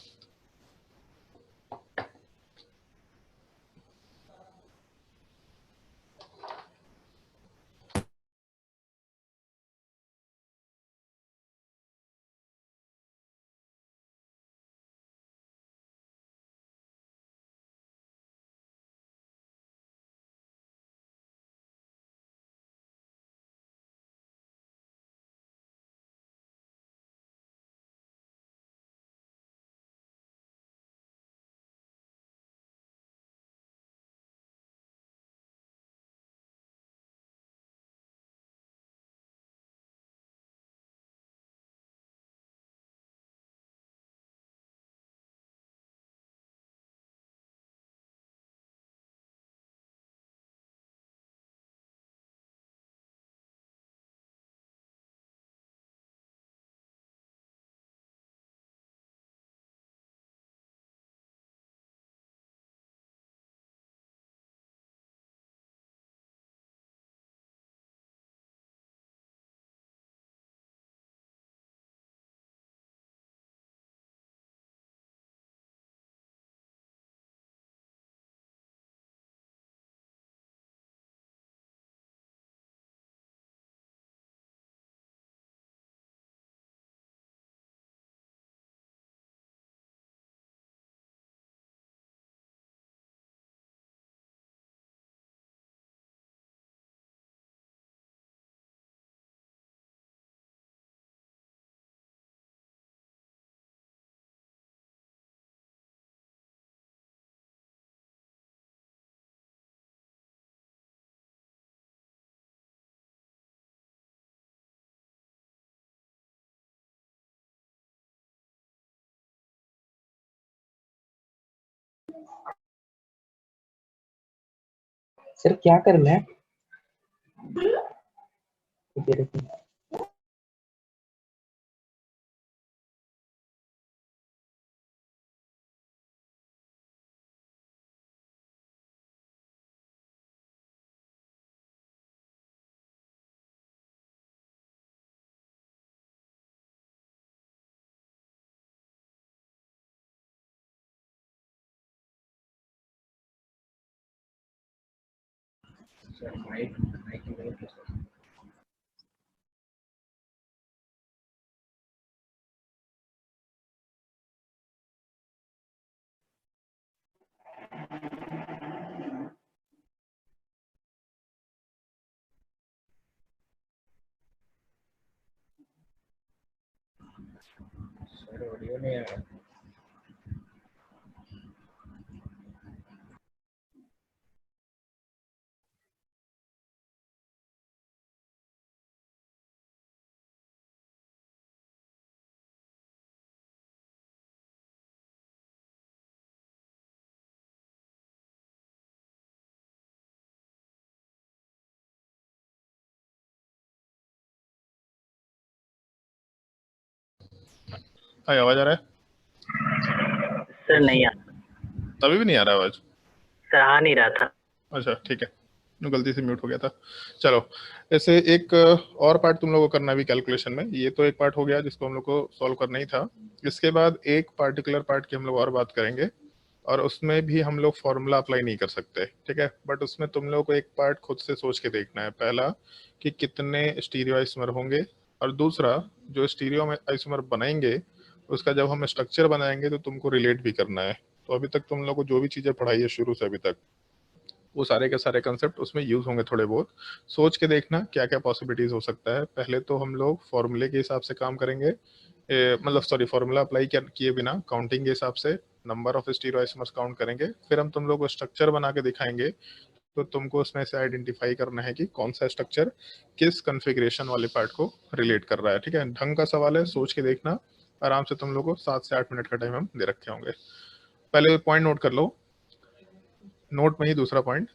सर क्या करना है? सर ऑडियो नहीं आ रहा। हाय, आवाज आ रहा है? सर नहीं आ तभी भी नहीं आ रहा आवाज? सर आ नहीं रहा था। अच्छा ठीक है, गलती से म्यूट हो गया था। चलो, ऐसे एक और पार्ट तुम लोगों को करना भी कैलकुलेशन में। ये तो एक पार्ट हो गया जिसको हम लोग को सॉल्व करना ही था। इसके बाद एक पार्टिकुलर पार्ट की हम लोग और बात करेंगे, और उसमें भी हम लोग फॉर्मूला अप्लाई नहीं कर सकते, ठीक है। बट उसमें तुम लोगों को एक पार्ट खुद से सोच के देखना है। पहला कि कितने स्टीरियो आइसोमर होंगे, और दूसरा जो स्टीरियो आइसोमर बनाएंगे उसका जब हम स्ट्रक्चर बनाएंगे तो तुमको रिलेट भी करना है। तो अभी तक तुम लोग को जो भी चीज़ें पढ़ाई है शुरू से अभी तक, वो सारे के सारे कंसेप्ट उसमें यूज होंगे। थोड़े बहुत सोच के देखना क्या क्या पॉसिबिलिटीज हो सकता है। पहले तो हम लोग फॉर्मूले के हिसाब से काम करेंगे, मतलब सॉरी फॉर्मूला अप्लाई किए बिना काउंटिंग के हिसाब से नंबर ऑफ स्टीरियोआइसोमर्स काउंट करेंगे। फिर हम तुम लोग को स्ट्रक्चर बना के दिखाएंगे, तो तुमको उसमें से आइडेंटिफाई करना है कि कौन सा स्ट्रक्चर किस कॉन्फ़िगरेशन वाले पार्ट को रिलेट कर रहा है। ठीक है, ढंग का सवाल है, सोच के देखना आराम से। तुम लोग को 7 से 8 मिनट का टाइम हम दे रखे होंगे। पहले पॉइंट नोट कर लो, नोट में ही दूसरा point,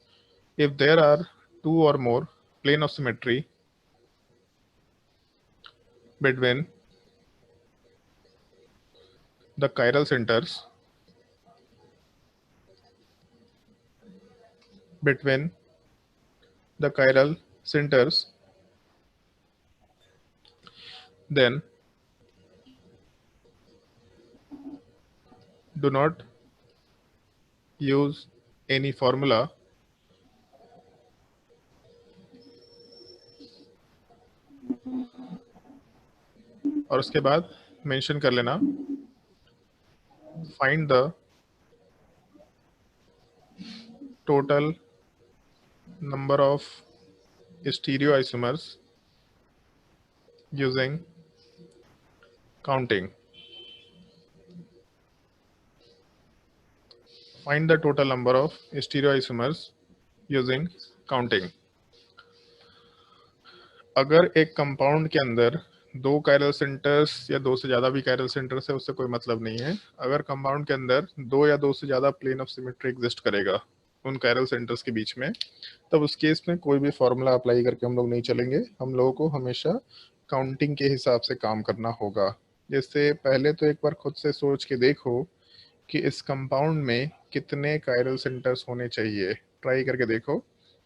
if there are two or more plane of symmetry between the chiral centers then do not use any formula और उसके बाद मेंशन कर लेना find the total number of stereoisomers using counting. Find the total number of stereoisomers using counting. अगर एक compound के अंदर 2 chiral centres या 2 से ज़्यादा भी कायरल सेंटर्स है, उससे कोई मतलब नहीं है। अगर कंपाउंड के अंदर 2 या 2 से ज़्यादा प्लेन ऑफ सिमेट्री एग्जिस्ट करेगा उन कायरल सेंटर्स के बीच में, तब उस केस में कोई भी फॉर्मूला अप्लाई करके हम लोग नहीं चलेंगे। हम लोगों को हमेशा काउंटिंग के हिसाब से काम करना होगा। जैसे पहले तो एक बार खुद से सोच के देखो कि इस कंपाउंड में कितने कायरल सेंटर्स होने चाहिए, ट्राई करके देखो।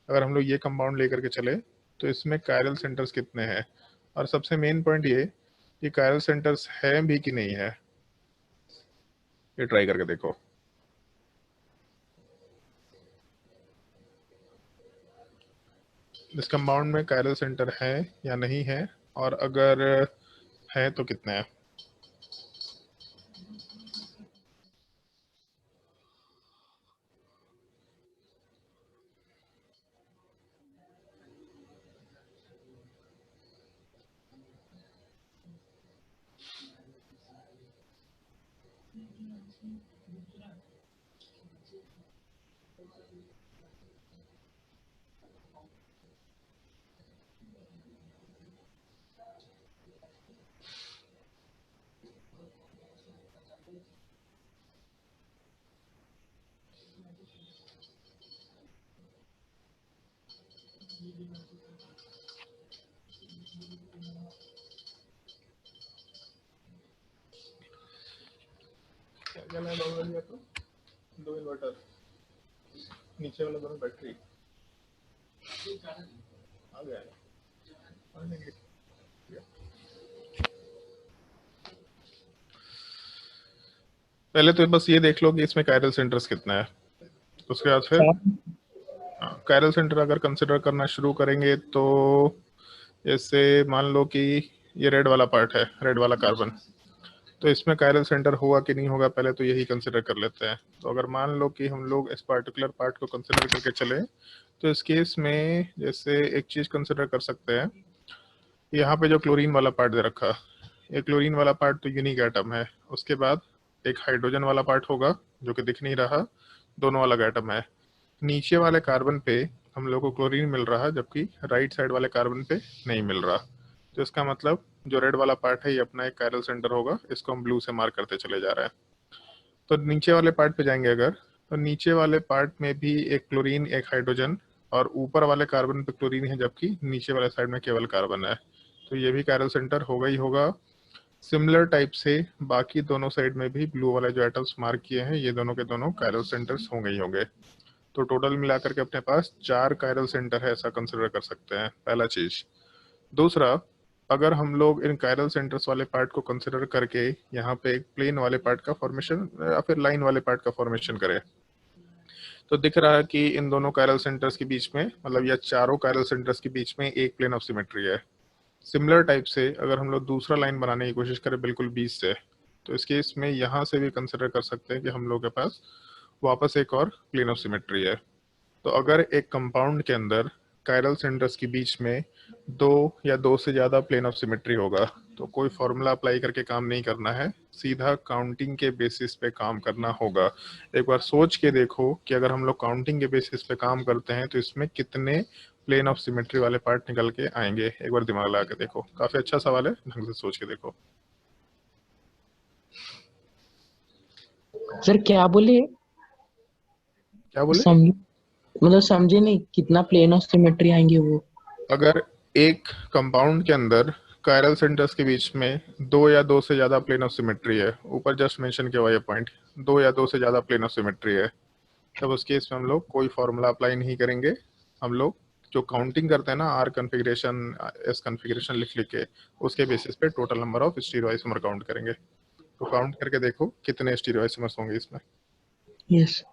अगर हम लोग ये कंपाउंड लेकर के चले तो इसमें कायरल सेंटर्स कितने हैं, और सबसे मेन पॉइंट ये कि कायरल सेंटर्स हैं भी कि नहीं है, ये ट्राई करके देखो। इस कंपाउंड में कायरल सेंटर है या नहीं है, और अगर है तो कितने हैं। क्या मैं डाउनलोड किया तो 2 इन्वर्टर, नीचे वाला दोनों बैटरी आ गया है। पहले तो बस ये देख लो कि इसमें कायरल सेंटर्स कितना है, उसके बाद फिर कायरल सेंटर अगर कंसिडर करना शुरू करेंगे तो जैसे मान लो कि ये रेड वाला पार्ट है, रेड वाला कार्बन, तो इसमें कायरल सेंटर होगा कि नहीं होगा पहले तो यही कंसिडर कर लेते हैं। तो अगर मान लो कि हम लोग इस पार्टिकुलर पार्ट को कंसिडर करके चले तो इस केस में जैसे एक चीज कंसिडर कर सकते हैं, यहाँ पे जो क्लोरीन वाला पार्ट दे रखा, ये क्लोरीन वाला पार्ट तो यूनिक एटम है। उसके बाद एक हाइड्रोजन वाला पार्ट होगा जो कि दिख नहीं रहा, दोनों अलग एटम है। नीचे वाले कार्बन पे हम लोग को क्लोरीन मिल रहा जबकि राइट साइड वाले कार्बन पे नहीं मिल रहा। तो इसका मतलब जो रेड वाला पार्ट है ये अपना एक कायरल सेंटर होगा, इसको हम ब्लू से मार्क करते चले जा रहे हैं। तो नीचे वाले पार्ट पे जाएंगे अगर, तो नीचे वाले पार्ट में भी एक क्लोरीन एक हाइड्रोजन, और ऊपर वाले कार्बन पे क्लोरीन है जबकि नीचे वाले साइड में केवल कार्बन है, तो ये भी कायरल सेंटर होगा ही होगा। सिमिलर टाइप से बाकी दोनों साइड में भी ब्लू वाले जो एटम्स मार्क किए हैं ये दोनों के दोनों कायरल सेंटर्स होंगे ही होंगे। तो टोटल मिलाकर के अपने पास 4 कायरल सेंटर है, ऐसा कंसिडर कर सकते हैं, पहला चीज। दूसरा, अगर हम लोग इन कायरल सेंटर्स वाले पार्ट को कंसिडर करके यहाँ पे एक प्लेन वाले पार्ट का फॉर्मेशन या फिर लाइन वाले पार्ट का फॉर्मेशन करें, तो दिख रहा है कि इन दोनों कायरल सेंटर्स के बीच में, मतलब या चारों कायरल सेंटर्स के बीच में एक प्लेन ऑफ सिमेट्री है। सिमिलर टाइप से अगर हम लोग दूसरा लाइन बनाने की कोशिश करें बिल्कुल बीच से, तो इस केस में यहाँ से भी कंसिडर कर सकते हैं कि हम लोग के पास वापस एक और प्लेन ऑफ सिमेट्री है। तो अगर एक कंपाउंड के अंदर कायरल सेंटर्स के बीच में दो या दो से ज़्यादा प्लेन ऑफ सिमेट्री होगा तो कोई फॉर्मूला अप्लाई करके काम नहीं करना है, सीधा काउंटिंग के बेसिस पे काम करना होगा। एक बार सोच के देखो कि अगर हम लोग काउंटिंग के बेसिस पे काम करते हैं तो इसमें कितने प्लेन ऑफ सिमेट्री वाले पार्ट निकल के आएंगे। एक बार दिमाग लगा के देखो, काफी अच्छा सवाल है, ढंग से सोच के देखो। सर क्या बोले? क्या बोले? मतलब समझे नहीं, कितना प्लेन ऑफ सिमेट्री आएंगे वो? अगर एक कंपाउंड के अंदर कायरल सेंटर्स के बीच में दो या दो से ज्यादा प्लेन ऑफ सिमेट्री है, ऊपर जस्ट मेंशन किया हुआ ये पॉइंट, दो या दो से ज्यादा प्लेन ऑफ सिमेट्री है, तब उस केस में हम लोग कोई फॉर्मूला अप्लाई नहीं करेंगे। हम लोग जो काउंटिंग करते हैं ना, आर कन्फिग्रेशन एस कन्फिग्रेशन लिख लिख के, उसके बेसिस पे टोटल नंबर ऑफ स्टीरियोआइसोमर काउंट करेंगे। तो काउंट करके देखो कितने स्टीरियोआइसोमर्स होंगे इसमें। यस।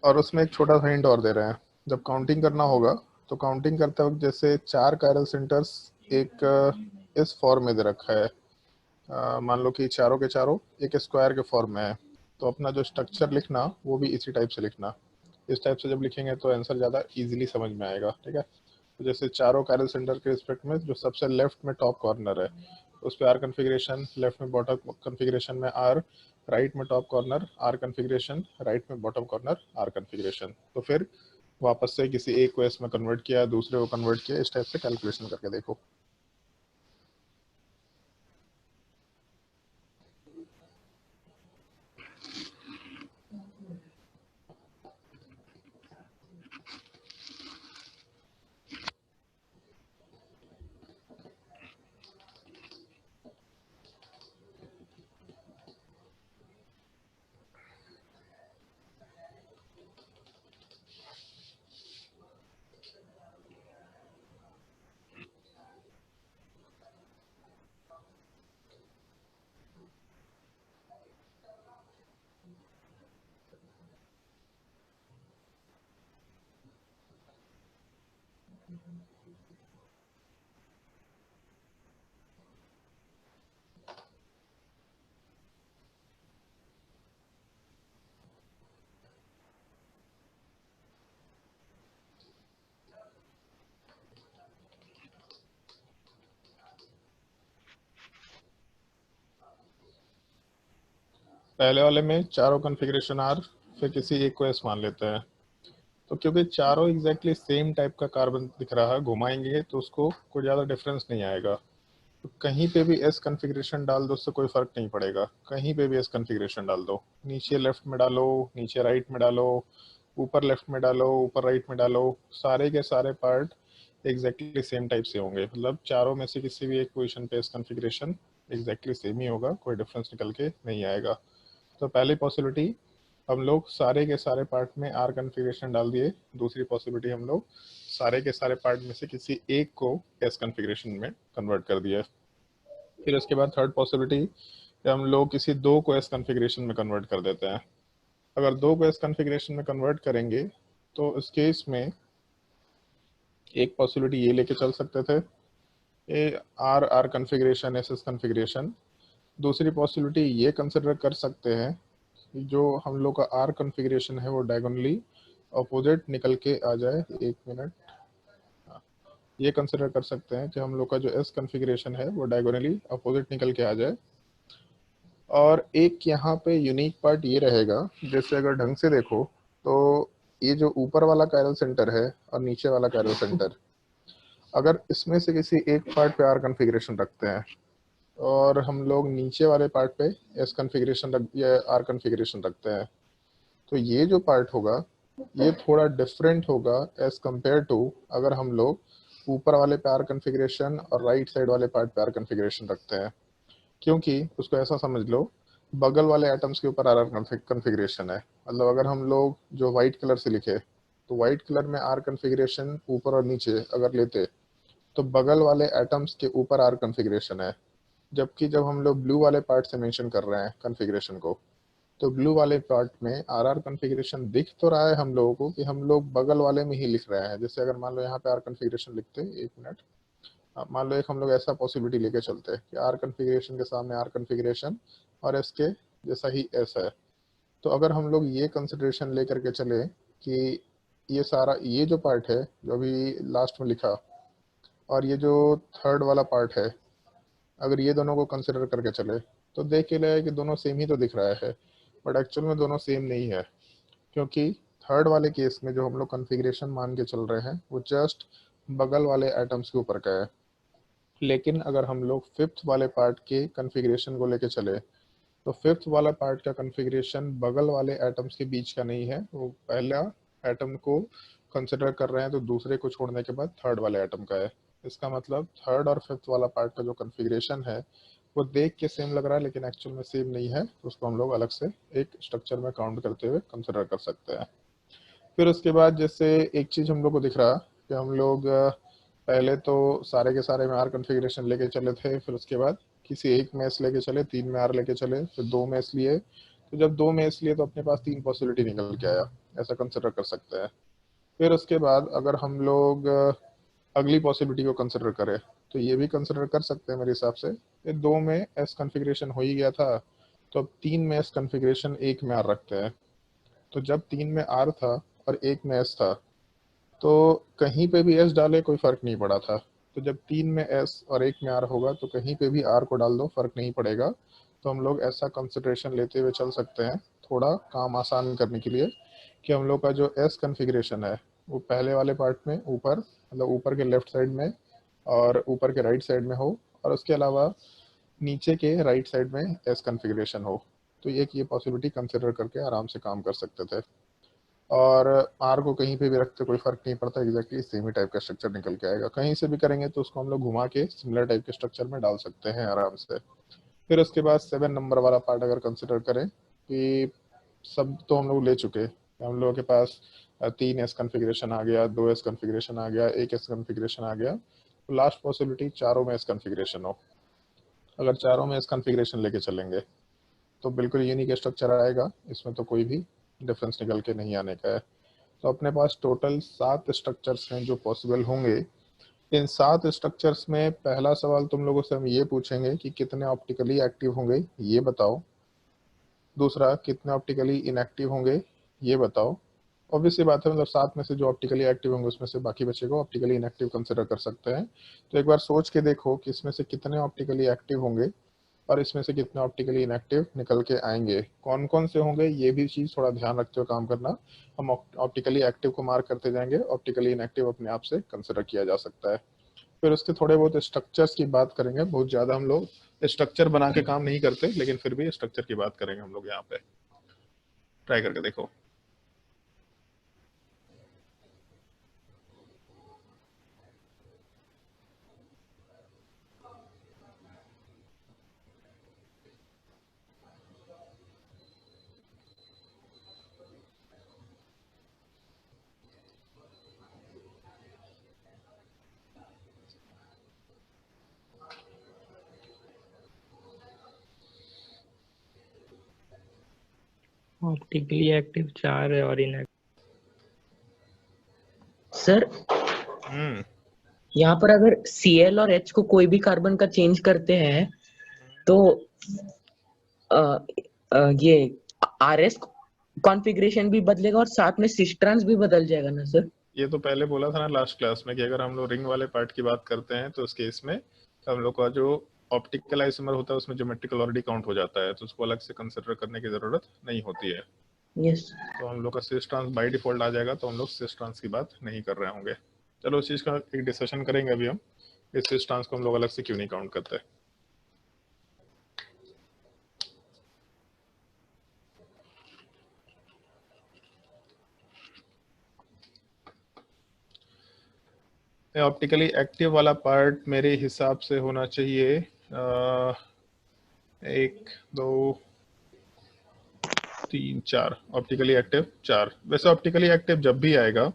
और उसमें एक छोटा सा हिंट और दे रहे हैं, जब काउंटिंग करना होगा तो काउंटिंग करते वक्त जैसे 4 कायरल सेंटर्स एक इस फॉर्म में दे रखा है, मान लो कि चारों के चारों एक स्क्वायर के फॉर्म में है, तो अपना जो स्ट्रक्चर लिखना वो भी इसी टाइप से लिखना। इस टाइप से जब लिखेंगे तो आंसर ज़्यादा इजीली समझ में आएगा। ठीक है, तो जैसे चारों कायरल सेंटर के रिस्पेक्ट में जो सबसे लेफ्ट में टॉप कॉर्नर है उस पर आर कन्फिग्रेशन, लेफ्ट में बॉटम कन्फिग्रेशन में आर, राइट में top corner R configuration, right में बॉटम कॉर्नर आर कन्फिग्रेशन। तो फिर वापस से किसी एक को एस में कन्वर्ट किया, दूसरे को कन्वर्ट किया, इस टाइप से कैलकुलेशन करके देखो। पहले वाले में चारों कन्फिग्रेशन आर, फिर किसी एक को एस मान लेते हैं, तो क्योंकि चारों एग्जैक्टली सेम टाइप का कार्बन दिख रहा है, घुमाएंगे तो उसको कोई ज़्यादा डिफरेंस नहीं आएगा। तो कहीं पे भी एस कन्फिग्रेशन डाल दो, उससे कोई फर्क नहीं पड़ेगा, कहीं पे भी एस कन्फिग्रेशन डाल दो, नीचे लेफ्ट में डालो, नीचे राइट में डालो, ऊपर लेफ्ट में डालो, ऊपर राइट में डालो, सारे के सारे पार्ट एग्जैक्टली सेम टाइप से होंगे। मतलब चारों में से किसी भी एक पोजीशन पे एस कन्फिग्रेशन एग्जैक्टली सेम ही होगा, कोई डिफरेंस निकल के नहीं आएगा। तो पहली पॉसिबिलिटी हम लोग सारे के सारे पार्ट में आर कन्फिग्रेशन डाल दिए, दूसरी पॉसिबिलिटी हम लोग सारे के सारे पार्ट में से किसी एक को एस कन्फिग्रेशन में कन्वर्ट कर दिया। फिर उसके बाद थर्ड पॉसिबिलिटी हम लोग किसी दो को एस कन्फिग्रेशन में कन्वर्ट कर देते हैं। अगर दो को एस कन्फिग्रेशन में कन्वर्ट करेंगे तो इस केस में एक पॉसिबिलिटी ये लेके चल सकते थे, a R R configuration S S configuration. दूसरी पॉसिबिलिटी ये कंसिडर कर सकते हैं कि जो हम लोग का आर कन्फिग्रेशन है वो डायगोनली अपोजिट निकल के आ जाए। एक मिनट, ये कंसिडर कर सकते हैं कि हम लोग का जो एस कन्फिग्रेशन है वो डायगोनली अपोजिट निकल के आ जाए। और एक यहाँ पे यूनिक पार्ट ये रहेगा, जैसे अगर ढंग से देखो तो ये जो ऊपर वाला कायरल सेंटर है और नीचे वाला कायरल सेंटर, अगर इसमें से किसी एक पार्ट पे आर कन्फिग्रेशन रखते हैं और हम लोग नीचे वाले पार्ट पे एस कन्फिग्रेशन रख या आर कन्फिग्रेशन रखते हैं, तो ये जो पार्ट होगा ये थोड़ा डिफरेंट होगा एज कम्पेयर टू अगर हम लोग ऊपर वाले पे आर कन्फिग्रेशन और राइट साइड वाले पार्ट पे आर कन्फिग्रेशन रखते हैं। क्योंकि उसको ऐसा समझ लो, बगल वाले एटम्स के ऊपर आर कन्फिग्रेशन है। मतलब अगर हम लोग जो व्हाइट कलर से लिखे तो व्हाइट कलर में आर कन्फिग्रेशन ऊपर और नीचे अगर लेते तो बगल वाले एटम्स के ऊपर आर कन्फिग्रेशन है। जबकि जब हम लोग ब्लू वाले पार्ट से मेंशन कर रहे हैं कन्फिग्रेशन को, तो ब्लू वाले पार्ट में आर कन्फिग्रेशन दिख तो रहा है हम लोगों को कि हम लोग बगल वाले में ही लिख रहे हैं। जैसे अगर मान लो यहाँ पे आर कन्फिग्रेशन लिखते, एक मिनट, मान लो एक हम लोग ऐसा पॉसिबिलिटी लेके चलते हैं कि आर कन्फिग्रेशन के सामने आर कन्फिग्रेशन और एस के जैसा ही एस है, तो अगर हम लोग ये कंसिडरेशन लेकर के चले कि ये सारा ये जो पार्ट है जो अभी लास्ट में लिखा और ये जो थर्ड वाला पार्ट है, अगर ये दोनों को कंसिडर करके चले तो देख के लगे कि दोनों सेम ही तो दिख रहा है, बट एक्चुअल में दोनों सेम नहीं है। क्योंकि थर्ड वाले केस में जो हम लोग कन्फिग्रेशन मान के चल रहे हैं वो जस्ट बगल वाले एटम्स के ऊपर का है। लेकिन अगर हम लोग फिफ्थ वाले पार्ट के कन्फिग्रेशन को लेके चले तो फिफ्थ वाला पार्ट का कन्फिग्रेशन बगल वाले एटम्स के बीच का नहीं है, वो पहला एटम को कंसिडर कर रहे हैं तो दूसरे को छोड़ने के बाद थर्ड वाले एटम का है। इसका मतलब थर्ड और फिफ्थ वाला पार्ट का जो कन्फिग्रेशन है वो देख के सेम लग रहा है लेकिन एक्चुअल में सेम नहीं है, तो उसको हम लोग अलग से एक स्ट्रक्चर में काउंट करते हुए कंसिडर कर सकते हैं। फिर उसके बाद जैसे एक चीज़ हम लोग को दिख रहा कि हम लोग पहले तो सारे के सारे में आर कन्फिग्रेशन लेके चले थे, फिर उसके बाद किसी एक में एस लेके चले, 3 में आर लेके चले, फिर 2 में एस लिए, तो जब 2 में एस लिए तो अपने पास 3 पॉसिबिलिटी निकल के आया, ऐसा कंसिडर कर सकते हैं। फिर उसके बाद अगर हम लोग अगली पॉसिबिलिटी को कंसिडर करें तो ये भी कंसिडर कर सकते हैं मेरे हिसाब से, 2 में एस कन्फिग्रेशन हो ही गया था तो अब 3 में एस कन्फिग्रेशन 1 में आर रखते हैं। तो जब 3 में आर था और 1 में एस था तो कहीं पे भी एस डाले कोई फर्क नहीं पड़ा था, तो जब 3 में एस और 1 में आर होगा तो कहीं पे भी आर को डाल दो फर्क नहीं पड़ेगा। तो हम लोग ऐसा कंसिडरेशन लेते हुए चल सकते हैं थोड़ा काम आसान करने के लिए कि हम लोग का जो एस कन्फिग्रेशन है वो पहले वाले पार्ट में ऊपर, मतलब ऊपर के लेफ्ट साइड में और ऊपर के राइट साइड में हो, और उसके अलावा नीचे के राइट साइड में एस कन्फिग्रेशन हो। तो ये पॉसिबिलिटी कंसिडर करके आराम से काम कर सकते थे। और आर को कहीं पे भी रखते कोई फर्क नहीं पड़ता, एग्जैक्टली सेम ही टाइप का स्ट्रक्चर निकल के आएगा। कहीं से भी करेंगे तो उसको हम लोग घुमा के सिमिलर टाइप के स्ट्रक्चर में डाल सकते हैं आराम से। फिर उसके बाद 7 नंबर वाला पार्ट अगर कंसिडर करें कि सब तो हम लोग ले चुके, हम लोगों के पास 3 एस कन्फिग्रेशन आ गया, 2 एस कन्फिग्रेशन आ गया, 1 एस कन्फिग्रेशन आ गया, तो लास्ट पॉसिबिलिटी चारों में एस कन्फिग्रेशन हो। अगर चारों में एस कन्फिग्रेशन लेके चलेंगे तो बिल्कुल यूनिक स्ट्रक्चर आएगा, इसमें तो कोई भी डिफरेंस निकल के नहीं आने का है। तो अपने पास टोटल 7 स्ट्रक्चर्स हैं जो पॉसिबल होंगे। इन 7 स्ट्रक्चर्स में पहला सवाल तुम लोगों से हम ये पूछेंगे कि कितने ऑप्टिकली एक्टिव होंगे ये बताओ। दूसरा, कितने ऑप्टिकली इनएक्टिव होंगे ये बताओ। ऑब्वियसली बात है, मतलब 7 में से जो ऑप्टिकली एक्टिव होंगे उसमें से बाकी बचे को ऑप्टिकली इनएक्टिव कंसिडर कर सकते हैं। तो एक बार सोच के देखो कि इसमें से कितने ऑप्टिकली एक्टिव होंगे और इसमें से कितने ऑप्टिकली इनएक्टिव निकल के आएंगे, कौन कौन से होंगे ये भी चीज़ थोड़ा ध्यान रखते हुए काम करना। हम ऑप्टिकली एक्टिव को मार्क करते जाएंगे, ऑप्टिकली इनएक्टिव अपने आप से कंसिडर किया जा सकता है। फिर उसके थोड़े बहुत स्ट्रक्चर्स की बात करेंगे, बहुत ज़्यादा हम लोग स्ट्रक्चर बना के काम नहीं करते लेकिन फिर भी स्ट्रक्चर की बात करेंगे हम लोग यहाँ पे। ट्राई करके देखो। ऑप्टिकली एक्टिव 4 है और इनएक्टिव। सर यहाँ पर अगर Cl और H को कोई भी कार्बन का चेंज करते हैं तो ये RS कॉन्फ़िगरेशन भी बदलेगा और साथ में सिस्ट्रांस भी बदल जाएगा ना सर? ये तो पहले बोला था ना लास्ट क्लास में कि अगर हम लोग रिंग वाले पार्ट की बात करते हैं तो उस केस में हम लोग का जो ऑप्टिकल आइसोमर होता है उसमें ज्योमेट्रिकल ऑलरेडी काउंट हो जाता है, तो उसको अलग से कंसिडर करने की जरूरत नहीं होती है। यस तो हम लोग का सिस ट्रांस बाय डिफॉल्ट आ जाएगा, तो हम लोग सिस ट्रांस की बात नहीं कर रहे होंगे। चलो उस चीज़ का एक डिस्कशन करेंगे अभी हम, इस सिस ट्रांस को हम लोग अलग से क्यों नहीं काउंट करते। ऑप्टिकली एक्टिव वाला पार्ट मेरे हिसाब से होना चाहिए 1 2 3 4, ऑप्टिकली एक्टिव 4। वैसे ऑप्टिकली एक्टिव जब भी आएगा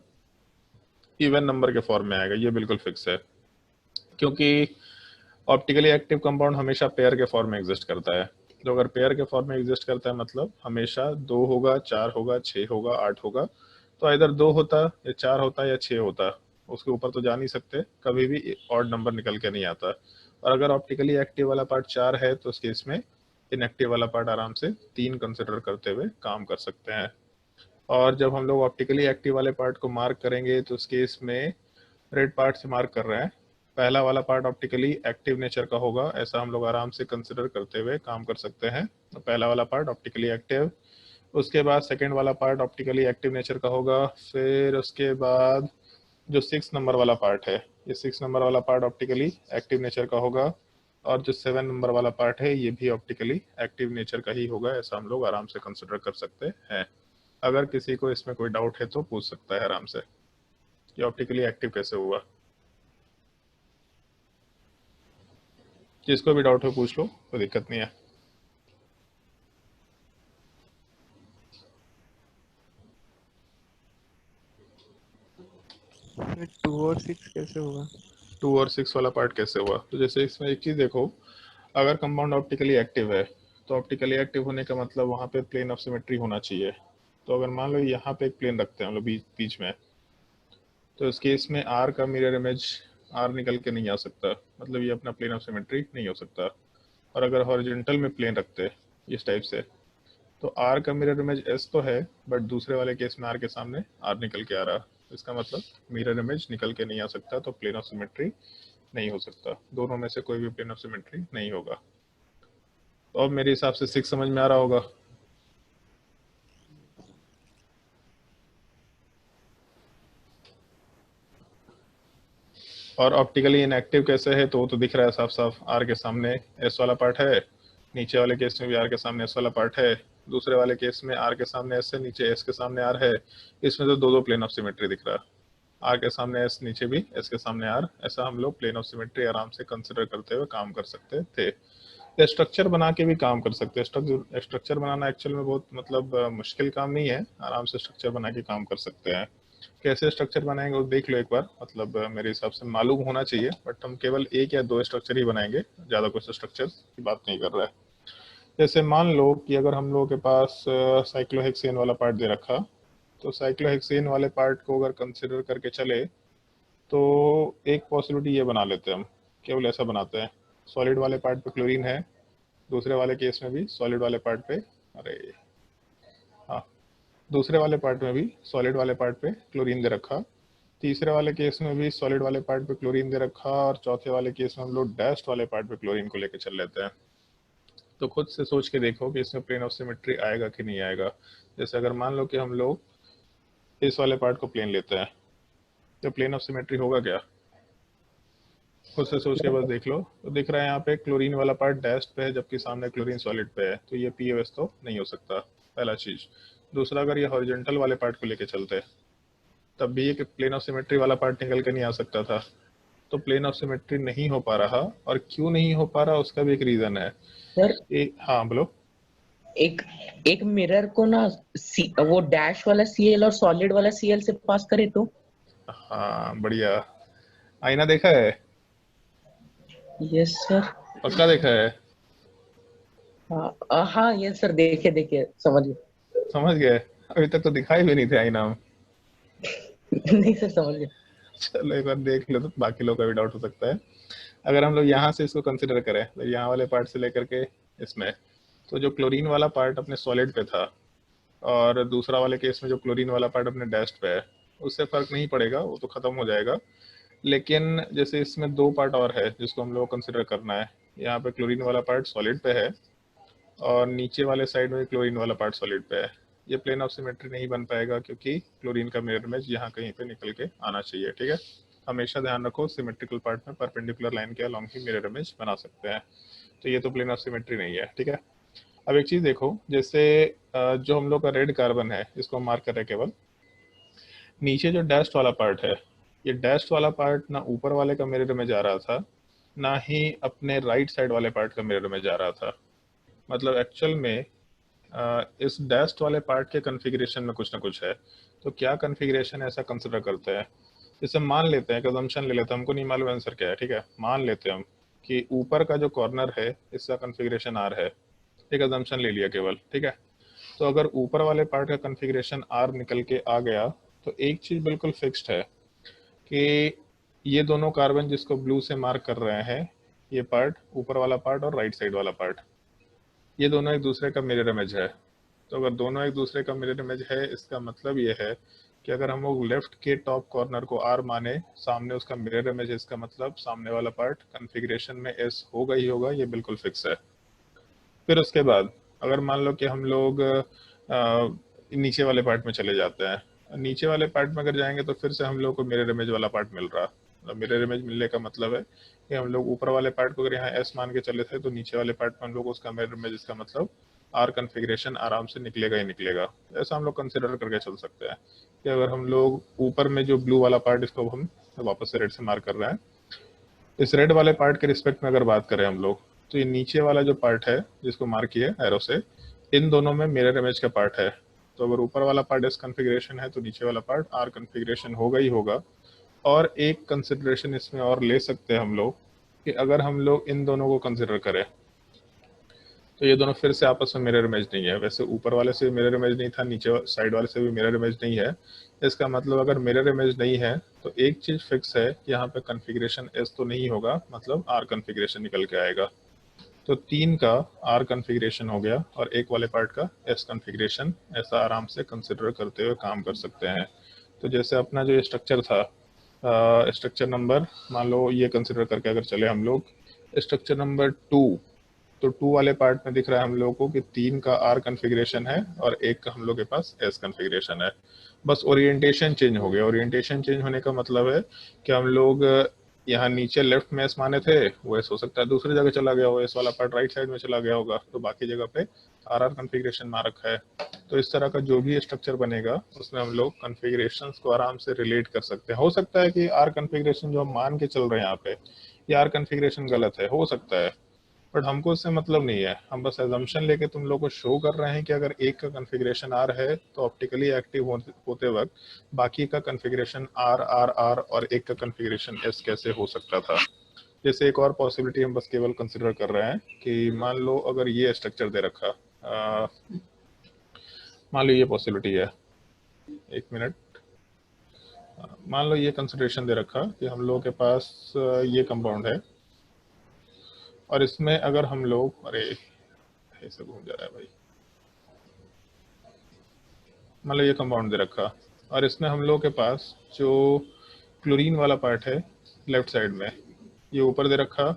इवन नंबर के फॉर्म में आएगा, ये बिल्कुल फिक्स है, क्योंकि ऑप्टिकली एक्टिव कंपाउंड हमेशा पेयर के फॉर्म में एग्जिस्ट करता है। तो अगर पेयर के फॉर्म में एग्जिस्ट करता है मतलब हमेशा 2 होगा, 4 होगा, 6 होगा, 8 होगा। तो इधर 2 होता या 4 होता या 6 होता, उसके ऊपर तो जा नहीं सकते, कभी भी ऑड नंबर निकल के नहीं आता। और अगर ऑप्टिकली एक्टिव वाला पार्ट 4 है तो उस केस में इनएक्टिव वाला पार्ट आराम से 3 कंसिडर करते हुए काम कर सकते हैं। और जब हम लोग ऑप्टिकली एक्टिव वाले पार्ट को मार्क करेंगे तो उस केस में रेड पार्ट से मार्क कर रहे हैं, पहला वाला पार्ट ऑप्टिकली एक्टिव नेचर का होगा, ऐसा हम लोग आराम से कंसिडर करते हुए काम कर सकते हैं। तो पहला वाला पार्ट ऑप्टिकली एक्टिव, उसके बाद सेकेंड वाला पार्ट ऑप्टिकली एक्टिव नेचर का होगा, फिर उसके बाद जो 6 नंबर वाला पार्ट है, ये 6 नंबर वाला पार्ट ऑप्टिकली एक्टिव नेचर का होगा, और जो 7 नंबर वाला पार्ट है ये भी ऑप्टिकली एक्टिव नेचर का ही होगा, ऐसा हम लोग आराम से कंसिडर कर सकते हैं। अगर किसी को इसमें कोई डाउट है तो पूछ सकता है आराम से, ये ऑप्टिकली एक्टिव कैसे हुआ। जिसको भी डाउट हो पूछ लो, कोई दिक्कत नहीं है। फिर 2 और 6 कैसे होगा? 2 और 6 वाला पार्ट कैसे हुआ, तो जैसे इसमें एक चीज देखो, अगर कंपाउंड ऑप्टिकली एक्टिव है तो ऑप्टिकली एक्टिव होने का मतलब वहाँ पे प्लेन ऑफ सिमेट्री होना चाहिए। तो अगर मान लो यहाँ पे एक प्लेन रखते हैं हम लोग बीच में, तो इस केस में आर का मिरर इमेज आर निकल के नहीं आ सकता, मतलब ये अपना प्लेन ऑफ सिमेट्री नहीं हो सकता। और अगर हॉरिजॉन्टल में प्लेन रखते इस टाइप से, तो आर का मिरर इमेज एस तो है, बट दूसरे वाले केस में आर के सामने आर निकल के आ रहा, इसका मतलब मिरर इमेज निकल के नहीं आ सकता, तो प्लेन ऑफ सिमेट्री नहीं हो सकता। दोनों में से कोई भी प्लेन ऑफ सिमेट्री नहीं होगा। तो अब मेरे हिसाब से 6 समझ में आ रहा होगा। और ऑप्टिकली इनएक्टिव कैसे है, तो वो तो दिख रहा है साफ साफ, आर के सामने एस वाला पार्ट है, नीचे वाले केस में भी आर के सामने एस वाला पार्ट है, दूसरे वाले केस में आर के सामने एस है, नीचे एस के सामने आर है। इसमें तो दो प्लेन ऑफ सिमेट्री दिख रहा है, आर के सामने एस, नीचे भी एस के सामने आर, ऐसा हम लोग प्लेन ऑफ सिमेट्री आराम से कंसिडर करते हुए काम कर सकते थे। या स्ट्रक्चर बना के भी काम कर सकते हैं। स्ट्रक्चर बनाना एक्चुअल में बहुत मतलब मुश्किल काम नहीं है, आराम से स्ट्रक्चर बना के काम कर सकते हैं। कैसे स्ट्रक्चर बनाएंगे वो देख लो एक बार, मतलब मेरे हिसाब से मालूम होना चाहिए, बट हम केवल 1 या 2 स्ट्रक्चर ही बनाएंगे, ज़्यादा कुछ स्ट्रक्चर की बात नहीं कर रहा है। जैसे मान लो कि अगर हम लोगों के पास साइक्लोहेक्सेन वाला पार्ट दे रखा, तो साइक्लोहेक्सेन वाले पार्ट को अगर कंसिडर करके चले तो एक पॉसिबिलिटी ये बना लेते हैं हम, केवल ऐसा बनाते हैं, सॉलिड वाले पार्ट पे क्लोरीन है, दूसरे वाले केस में भी सॉलिड वाले पार्ट पे, अरे हाँ, दूसरे वाले पार्ट में भी सॉलिड वाले पार्ट पे क्लोरीन दे रखा, तीसरे वाले केस में भी सॉलिड वाले पार्ट पे क्लोरीन दे रखा, और चौथे वाले केस में हम लोग डैश्ड वाले पार्ट पे क्लोरीन को लेकर चल लेते हैं। तो खुद से सोच के देखो कि इसमें प्लेन ऑफ सिमेट्री आएगा कि नहीं आएगा। जैसे अगर मान लो कि हम लोग इस वाले पार्ट को प्लेन लेते हैं, तो प्लेन ऑफ सिमेट्री होगा क्या, खुद से सोच के बस देख लो। तो दिख रहा है यहाँ पे क्लोरीन वाला पार्ट डैश्ड पे है, जबकि सामने क्लोरीन सॉलिड पे है, तो ये पीओएस तो नहीं हो सकता, पहला चीज। दूसरा, अगर ये हॉरिजॉन्टल वाले पार्ट को लेके चलते हैं तब भी ये प्लेन ऑफ सिमेट्री वाला पार्ट निकल के नहीं आ सकता था, तो प्लेन ऑफ सिमेट्री नहीं हो पा रहा। और क्यों नहीं हो पा रहा उसका भी एक रीजन है सर। हाँ बोलो। एक मिरर को ना वो डैश वाला सीएल और सॉलिड वाला सीएल से पास करे तो। हाँ बढ़िया, आईना देखा है? Yes sir. पक्का देखा है? हाँ यस सर, देखे समझ गए। अभी तक तो दिखाई भी नहीं थे आईना हम। नहीं सर, समझ गए। चलो एक बार देख लो, तो बाकी लोग का भी डाउट हो सकता है। अगर हम लोग यहाँ से इसको कंसिडर करें, तो यहाँ वाले पार्ट से लेकर के इसमें, तो जो क्लोरीन वाला पार्ट अपने सॉलिड पे था और दूसरा वाले केस में जो क्लोरीन वाला पार्ट अपने डैश्ड पे है, उससे फर्क नहीं पड़ेगा, वो तो खत्म हो जाएगा। लेकिन जैसे इसमें 2 पार्ट और है जिसको हम लोग कंसिडर करना है, यहाँ पे क्लोरीन वाला पार्ट सॉलिड पे है और नीचे वाले साइड में क्लोरीन वाला पार्ट सॉलिड पे है। ये प्लेन ऑफ सिमेट्री नहीं बन पाएगा क्योंकि क्लोरीन का मिरर इमेज यहाँ कहीं पे निकल के आना चाहिए। ठीक है, हमेशा ध्यान रखो सिमेट्रिकल पार्ट में परपेंडिकुलर लाइन के अलॉन्ग ही मिरर इमेज बना सकते हैं, तो ये तो प्लेन ऑफ सिमेट्री नहीं है। ठीक है, अब एक चीज देखो, जैसे जो हम लोग का रेड कार्बन है इसको हम मार्क कर रहे हैं, केवल नीचे जो डैश्ड वाला पार्ट है, ये डैश्ड वाला पार्ट ना ऊपर वाले का मिरर में जा रहा था, ना ही अपने राइट साइड वाले पार्ट का मिरर में जा रहा था। मतलब एक्चुअल में इस डैश्ड वाले पार्ट के कॉन्फ़िगरेशन में कुछ ना कुछ है। तो क्या कॉन्फ़िगरेशन ऐसा कंसिडर करते हैं, जैसे मान लेते हैं, एक अजम्पशन ले लेते हैं, हमको नहीं मालूम आंसर क्या है। ठीक है, मान लेते हैं हम कि ऊपर का जो कॉर्नर है इसका कॉन्फ़िगरेशन आर है, एक अजम्पशन ले लिया केवल। ठीक है, तो अगर ऊपर वाले पार्ट का कॉन्फ़िगरेशन आर निकल के आ गया तो एक चीज़ बिल्कुल फिक्स्ड है कि ये दोनों कार्बन जिसको ब्लू से मार्क कर रहे हैं, ये पार्ट, ऊपर वाला पार्ट और राइट साइड वाला पार्ट, ये दोनों एक दूसरे का मिरर इमेज है। तो अगर दोनों एक दूसरे का मिरर इमेज है, इसका मतलब ये है कि अगर हम लोग लेफ्ट के टॉप कॉर्नर को आर माने, सामने उसका मिरर इमेज है, इसका मतलब सामने वाला पार्ट कॉन्फ़िगरेशन में एस होगा ही होगा, ये बिल्कुल फिक्स है। फिर उसके बाद अगर मान लो कि हम लोग नीचे वाले पार्ट में चले जाते हैं, नीचे वाले पार्ट में अगर जाएंगे तो फिर से हम लोग को मिरर इमेज वाला पार्ट मिल रहा। मिरर इमेज मिलने का मतलब है कि हम लोग ऊपर वाले पार्ट को अगर यहाँ एस मान के चले थे तो नीचे वाले पार्ट में हम लोग उसका मिरर इमेज, इसका मतलब आर कॉन्फ़िगरेशन आराम से निकलेगा ही निकलेगा। ऐसा हम लोग कंसिडर करके चल सकते हैं कि अगर हम लोग ऊपर में जो ब्लू वाला पार्ट, इसको हम वापस से रेड से मार्क कर रहे हैं, इस रेड वाले पार्ट के रिस्पेक्ट में अगर बात करें हम लोग, तो ये नीचे वाला जो पार्ट है जिसको मार्क किया एरो से, इन दोनों में मिरर इमेज का पार्ट है। तो अगर ऊपर वाला पार्ट एस कॉन्फ़िगरेशन है तो नीचे वाला पार्ट आर कॉन्फ़िगरेशन होगा ही होगा। और एक कंसिडरेशन इसमें और ले सकते हैं हम लोग कि अगर हम लोग इन दोनों को कंसिडर करें तो ये दोनों फिर से आपस में मिरर इमेज नहीं है। वैसे ऊपर वाले से भी मिरर इमेज नहीं था, नीचे साइड वाले से भी मिरर इमेज नहीं है। इसका मतलब अगर मिरर इमेज नहीं है तो एक चीज फिक्स है कि यहाँ पे कॉन्फ़िगरेशन एस तो नहीं होगा, मतलब आर कॉन्फ़िगरेशन निकल के आएगा। तो 3 का आर कॉन्फ़िगरेशन हो गया और एक वाले पार्ट का एस कॉन्फ़िगरेशन, ऐसा आराम से कंसिडर करते हुए काम कर सकते हैं। तो जैसे अपना जो स्ट्रक्चर था, स्ट्रक्चर नंबर, मान लो ये कंसिडर करके अगर चले हम लोग, स्ट्रक्चर नंबर 2, तो 2 वाले पार्ट में दिख रहा है हम लोगों को कि 3 का आर कॉन्फ़िगरेशन है और एक का हम लोग के पास एस कॉन्फ़िगरेशन है। बस ओरिएंटेशन चेंज हो गया। ओरिएंटेशन चेंज होने का मतलब है कि हम लोग यहाँ नीचे लेफ्ट में एस माने थे, वो एस हो सकता है दूसरी जगह चला गया हो, एस वाला पार्ट राइट साइड में चला गया होगा, तो बाकी जगह पे आर आर कॉन्फ़िगरेशन मार्क है। तो इस तरह का जो भी स्ट्रक्चर बनेगा उसमें हम लोग कॉन्फ़िगरेशंस को आराम से रिलेट कर सकते हैं। हो सकता है कि आर कॉन्फ़िगरेशन जो हम मान के चल रहे हैं यहाँ पे, ये आर कॉन्फ़िगरेशन गलत है, हो सकता है, बट हमको इससे मतलब नहीं है। हम बस एजम्पशन लेके तुम लोग को शो कर रहे हैं कि अगर एक का कॉन्फ़िगरेशन आर है तो ऑप्टिकली एक्टिव होते वक्त बाकी का कॉन्फ़िगरेशन आर आर आर और एक का कॉन्फ़िगरेशन एस कैसे हो सकता था। जैसे एक और पॉसिबिलिटी हम बस केवल कंसिडर कर रहे हैं कि मान लो अगर ये स्ट्रक्चर दे रखा, मान लो ये पॉसिबिलिटी है, एक मिनट, मान लो ये कंसिडरेशन दे रखा कि हम लोगों के पास ये कंपाउंड है और इसमें अगर हम लोग, अरे ऐसे घूम जा रहा है भाई, मान लो ये कंपाउंड दे रखा और इसमें हम लोग के पास जो क्लोरीन वाला पार्ट है लेफ्ट साइड में, ये ऊपर दे रखा,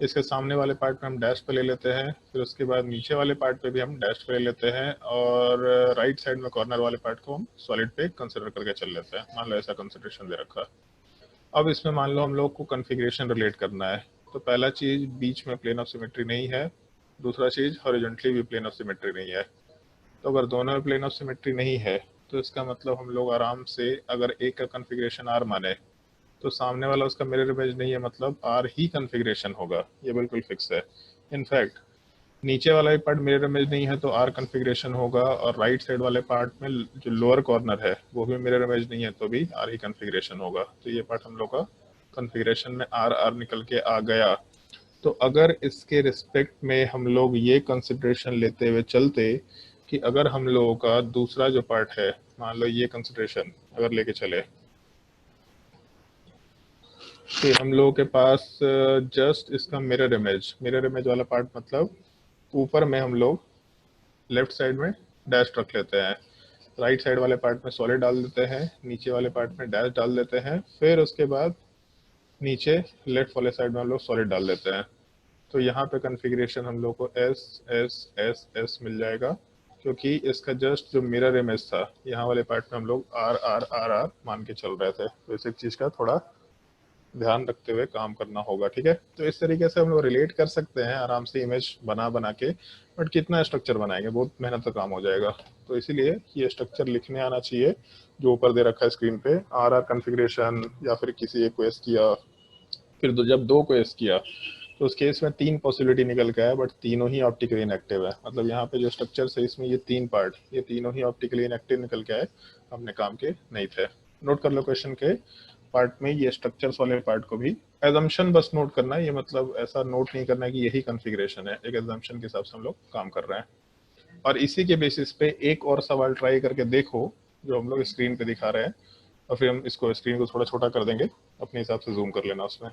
इसके सामने वाले पार्ट पे हम डैश पे ले लेते हैं, फिर उसके बाद नीचे वाले पार्ट पे भी हम डैश पे ले लेते हैं और राइट साइड में कॉर्नर वाले पार्ट को हम सॉलिड पे कंसिडर करके चल लेते हैं। मान लो ऐसा कंसिडरेशन दे रखा। अब इसमें मान लो हम लोग को कॉन्फ़िगरेशन रिलेट करना है, तो पहला चीज बीच में प्लेन ऑफ सिमेट्री नहीं है, दूसरा चीज हॉरिजॉन्टली भी प्लेन ऑफ सिमेट्री नहीं है। तो अगर दोनों में प्लेन ऑफ सिमेट्री नहीं है तो इसका मतलब हम लोग आराम से अगर एक का कॉन्फ़िगरेशन आर माने तो सामने वाला उसका मिरर इमेज नहीं है, मतलब आर ही कॉन्फ़िगरेशन होगा, ये बिल्कुल फिक्स है। इनफैक्ट नीचे वाला भी पार्ट मिरर इमेज नहीं है तो आर कॉन्फ़िगरेशन होगा और राइट साइड वाले पार्ट में जो लोअर कॉर्नर है वो भी मिरर इमेज नहीं है तो भी आर ही कॉन्फ़िगरेशन होगा। तो ये पार्ट हम लोग का कॉन्फ़िगरेशन में आर आर निकल के आ गया। तो अगर इसके रिस्पेक्ट में हम लोग ये कंसिडरेशन लेते हुए चलते कि अगर हम लोगों का दूसरा जो पार्ट है, मान लो ये कंसिडरेशन अगर लेके चले कि हम लोगों के पास जस्ट इसका मिरर इमेज वाला पार्ट, मतलब ऊपर में हम लोग लेफ्ट साइड में डैश रख लेते हैं, राइट साइड वाले पार्ट में सॉलिड डाल देते हैं, नीचे वाले पार्ट में डैश डाल देते हैं, फिर उसके बाद नीचे लेफ्ट वाले साइड में हम लोग सॉलिड डाल देते हैं। तो यहाँ पे कॉन्फ़िगरेशन हम लोग को एस एस एस एस मिल जाएगा, क्योंकि इसका जस्ट जो मिरर इमेज था यहाँ वाले पार्ट में हम लोग आर आर आर आर मान के चल रहे थे। तो इस एक चीज़ का थोड़ा ध्यान रखते हुए काम करना होगा, ठीक है। तो इस तरीके से हम लोग रिलेट कर सकते हैं आराम से इमेज बना बना के, बट कितना स्ट्रक्चर बनाएंगे, बहुत मेहनत का काम हो जाएगा। तो इसीलिए ये स्ट्रक्चर लिखने आना चाहिए जो ऊपर दे रखा है स्क्रीन पे, आर आर कॉन्फ़िगरेशन, या फिर किसी एक को एस किया, फिर जब दो को एस किया तो उस केस में 3 पॉसिबिलिटी निकल के आया, बट तीनों ही ऑप्टिकली इनएक्टिव है। मतलब यहाँ पे जो स्ट्रक्चर है इसमें ये 3 पार्ट, ये तीनों ही ऑप्टिकली इनएक्टिव निकल के आए, अपने काम के नहीं थे। नोट कर लो क्वेश्चन के पार्ट में ये स्ट्रक्चर्स वाले पार्ट को भी एजम्पशन बस नोट करना है। ये मतलब ऐसा नोट नहीं करना है कि यही कॉन्फ़िगरेशन है, एक एजम्पशन के हिसाब से हम लोग काम कर रहे हैं। और इसी के बेसिस पे एक और सवाल ट्राई करके देखो जो हम लोग स्क्रीन पे दिखा रहे हैं, और फिर हम इसको स्क्रीन को थोड़ा छोटा कर देंगे, अपने हिसाब से जूम कर लेना उसमें।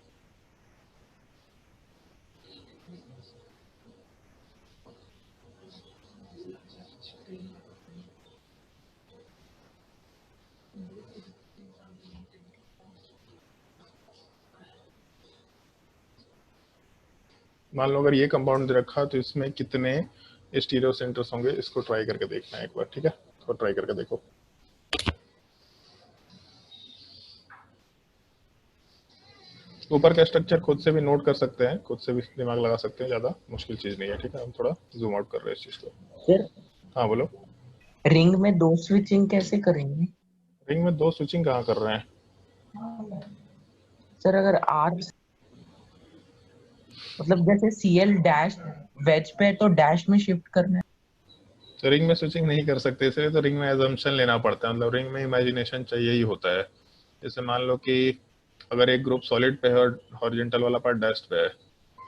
मान लो अगर ये कंपाउंड दे रखा तो इसमें कितने स्टीरियो सेंटर्स होंगे, इसको ट्राई करके देखना है एक बार, ठीक है। तो ट्राई करके देखो। ऊपर का स्ट्रक्चर खुद से भी नोट कर सकते हैं, खुद से भी दिमाग लगा सकते हैं, ज्यादा मुश्किल चीज नहीं है, ठीक है। हम थोड़ा जूम आउट कर रहे हैं इस चीज को। सर हाँ बोलो। रिंग में 2 स्विचिंग कैसे करेंगे? रिंग में 2 स्विचिंग कहाँ कर रहे हैं? सर अगर आर मतलब जैसे सीएल डैश वेज पे है तो डैश में शिफ्ट करना है। तो रिंग में स्विचिंग नहीं कर सकते, इसलिए तो रिंग में एजम्पशन लेना पड़ता है। मतलब रिंग में इमेजिनेशन चाहिए ही होता है। जैसे मान लो कि अगर एक ग्रुप सॉलिड पे है और हॉरिजॉन्टल वाला पार्ट डैश पे है,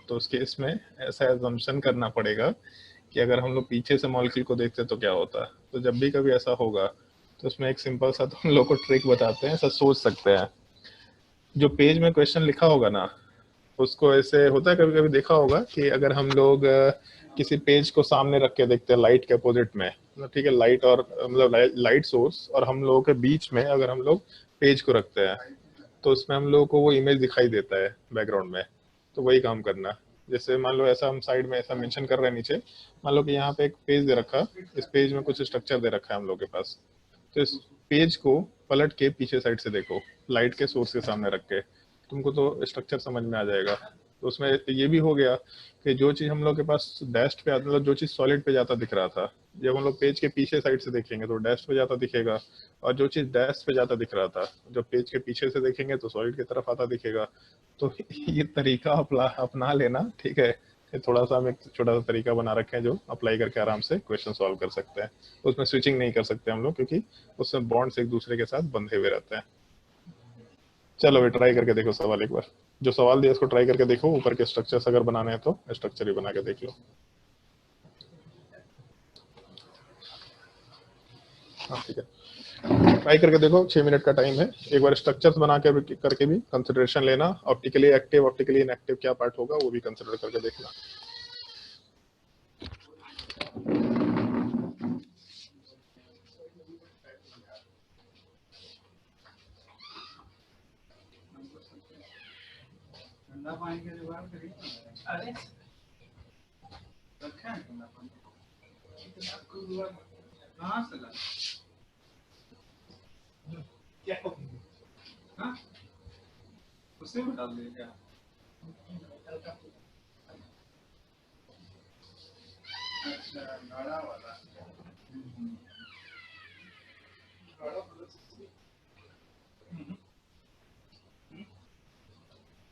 तो उस केस में ऐसा एजम्पशन करना पड़ेगा कि अगर हम लोग पीछे से मॉलिक्यूल को देखते तो क्या होता। तो जब भी कभी ऐसा होगा तो उसमें एक सिंपल सा तो हम लोग को ट्रिक बताते हैं, ऐसा सोच सकते हैं। जो पेज में क्वेश्चन लिखा होगा ना, उसको ऐसे होता है, कभी कभी देखा होगा कि अगर हम लोग किसी पेज को सामने रख के देखते हैं लाइट के अपोजिट में, मतलब ठीक है, लाइट और मतलब लाइट सोर्स और हम लोगों के बीच में अगर हम लोग पेज को रखते हैं तो उसमें हम लोगों को वो इमेज दिखाई देता है बैकग्राउंड में। तो वही काम करना। जैसे मान लो ऐसा हम साइड में ऐसा मेंशन कर रहे हैं नीचे, मान लो कि यहाँ पे एक पेज दे रखा, इस पेज में कुछ स्ट्रक्चर दे रखा है हम लोग के पास। तो इस पेज को पलट के पीछे साइड से देखो, लाइट के सोर्स के सामने रख के, तुमको तो स्ट्रक्चर समझ में आ जाएगा। तो उसमें ये भी हो गया कि जो चीज हम लोग के पास डैश पे मतलब जो चीज सॉलिड पे जाता दिख रहा था, जब हम लोग पेज के पीछे साइड से देखेंगे तो डैश पे जाता दिखेगा, और जो चीज डैश पे जाता दिख रहा था जब पेज के पीछे से देखेंगे तो सॉलिड की तरफ आता दिखेगा। तो ये तरीका अपना लेना, ठीक है। ये थोड़ा सा हम एक छोटा सा तरीका बना रखे हैं जो अप्लाई करके आराम से क्वेश्चन सॉल्व कर सकते हैं। उसमें स्विचिंग नहीं कर सकते हम लोग, क्योंकि उसमें बॉन्ड्स एक दूसरे के साथ बंधे हुए रहते हैं। चलो वे ट्राई करके देखो सवाल एक बार, जो सवाल दिया उसको ट्राई करके देखो। ऊपर के स्ट्रक्चर्स अगर बनाने हैं तो स्ट्रक्चर ही बना के देख लो। हाँ ठीक है, ट्राई करके देखो। 6 मिनट का टाइम है। एक बार स्ट्रक्चर्स बना के करके भी कंसिडरेशन लेना। ऑप्टिकली एक्टिव ऑप्टिकली इनएक्टिव क्या पार्ट होगा वो भी कंसिडर करके देखना।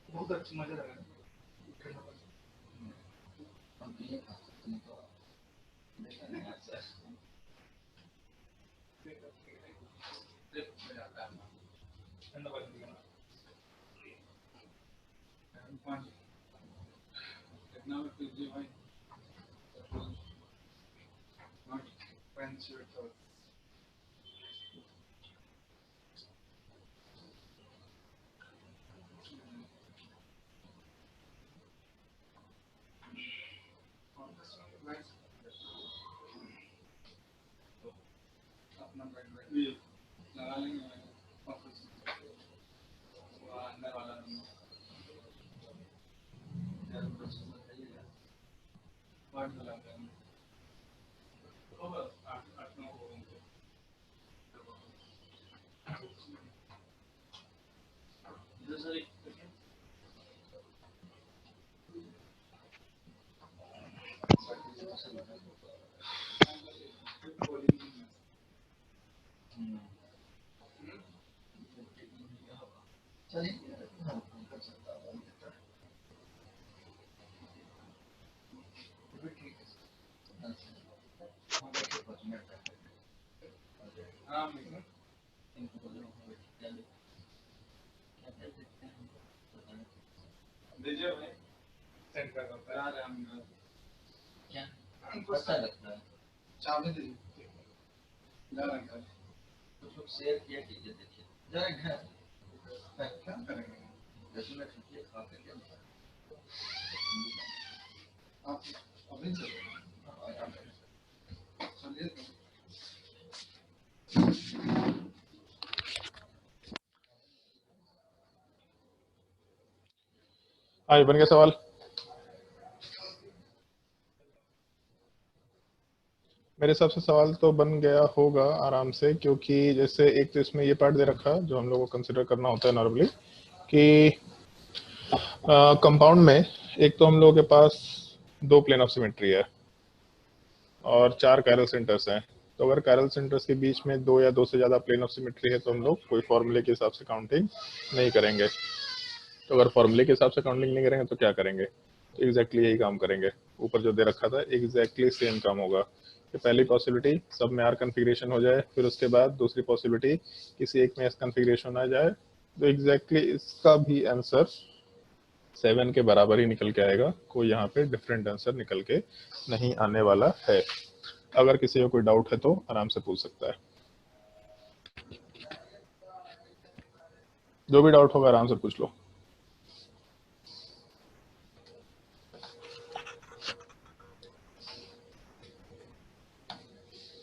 बहुत अच्छा मजा लगा। लगा लेंगे अंदर वाला हाँ ये बन गया सवाल। मेरे हिसाब से सवाल तो बन गया होगा आराम से, क्योंकि जैसे एक तो इसमें ये पार्ट दे रखा जो हम लोग को कंसिडर करना होता है नॉर्मली कि कंपाउंड में एक तो हम लोगों के पास 2 प्लेन ऑफ सिमेट्री है और 4 कायरल सेंटर्स हैं। तो अगर कायरल सेंटर्स के बीच में 2 या 2 से ज़्यादा प्लेन ऑफ सिमेट्री है तो हम लोग कोई फॉर्मूले के हिसाब से काउंटिंग नहीं करेंगे। तो अगर फॉर्मूले के हिसाब से काउंटिंग नहीं करेंगे तो क्या करेंगे? तो एग्जैक्टली यही काम करेंगे। ऊपर जो दे रखा था एग्जैक्टली सेम काम होगा कि पहली पॉसिबिलिटी सब में आर कन्फिग्रेशन हो जाए, फिर उसके बाद दूसरी पॉसिबिलिटी किसी एक में एस कन्फिग्रेशन आ जाए। तो एग्जैक्टली इसका भी आंसर 7 के बराबर ही निकल के आएगा। कोई यहाँ पे डिफरेंट आंसर निकल के नहीं आने वाला है। अगर किसी को कोई डाउट है तो आराम से पूछ सकता है। जो भी डाउट होगा आराम से पूछ लो।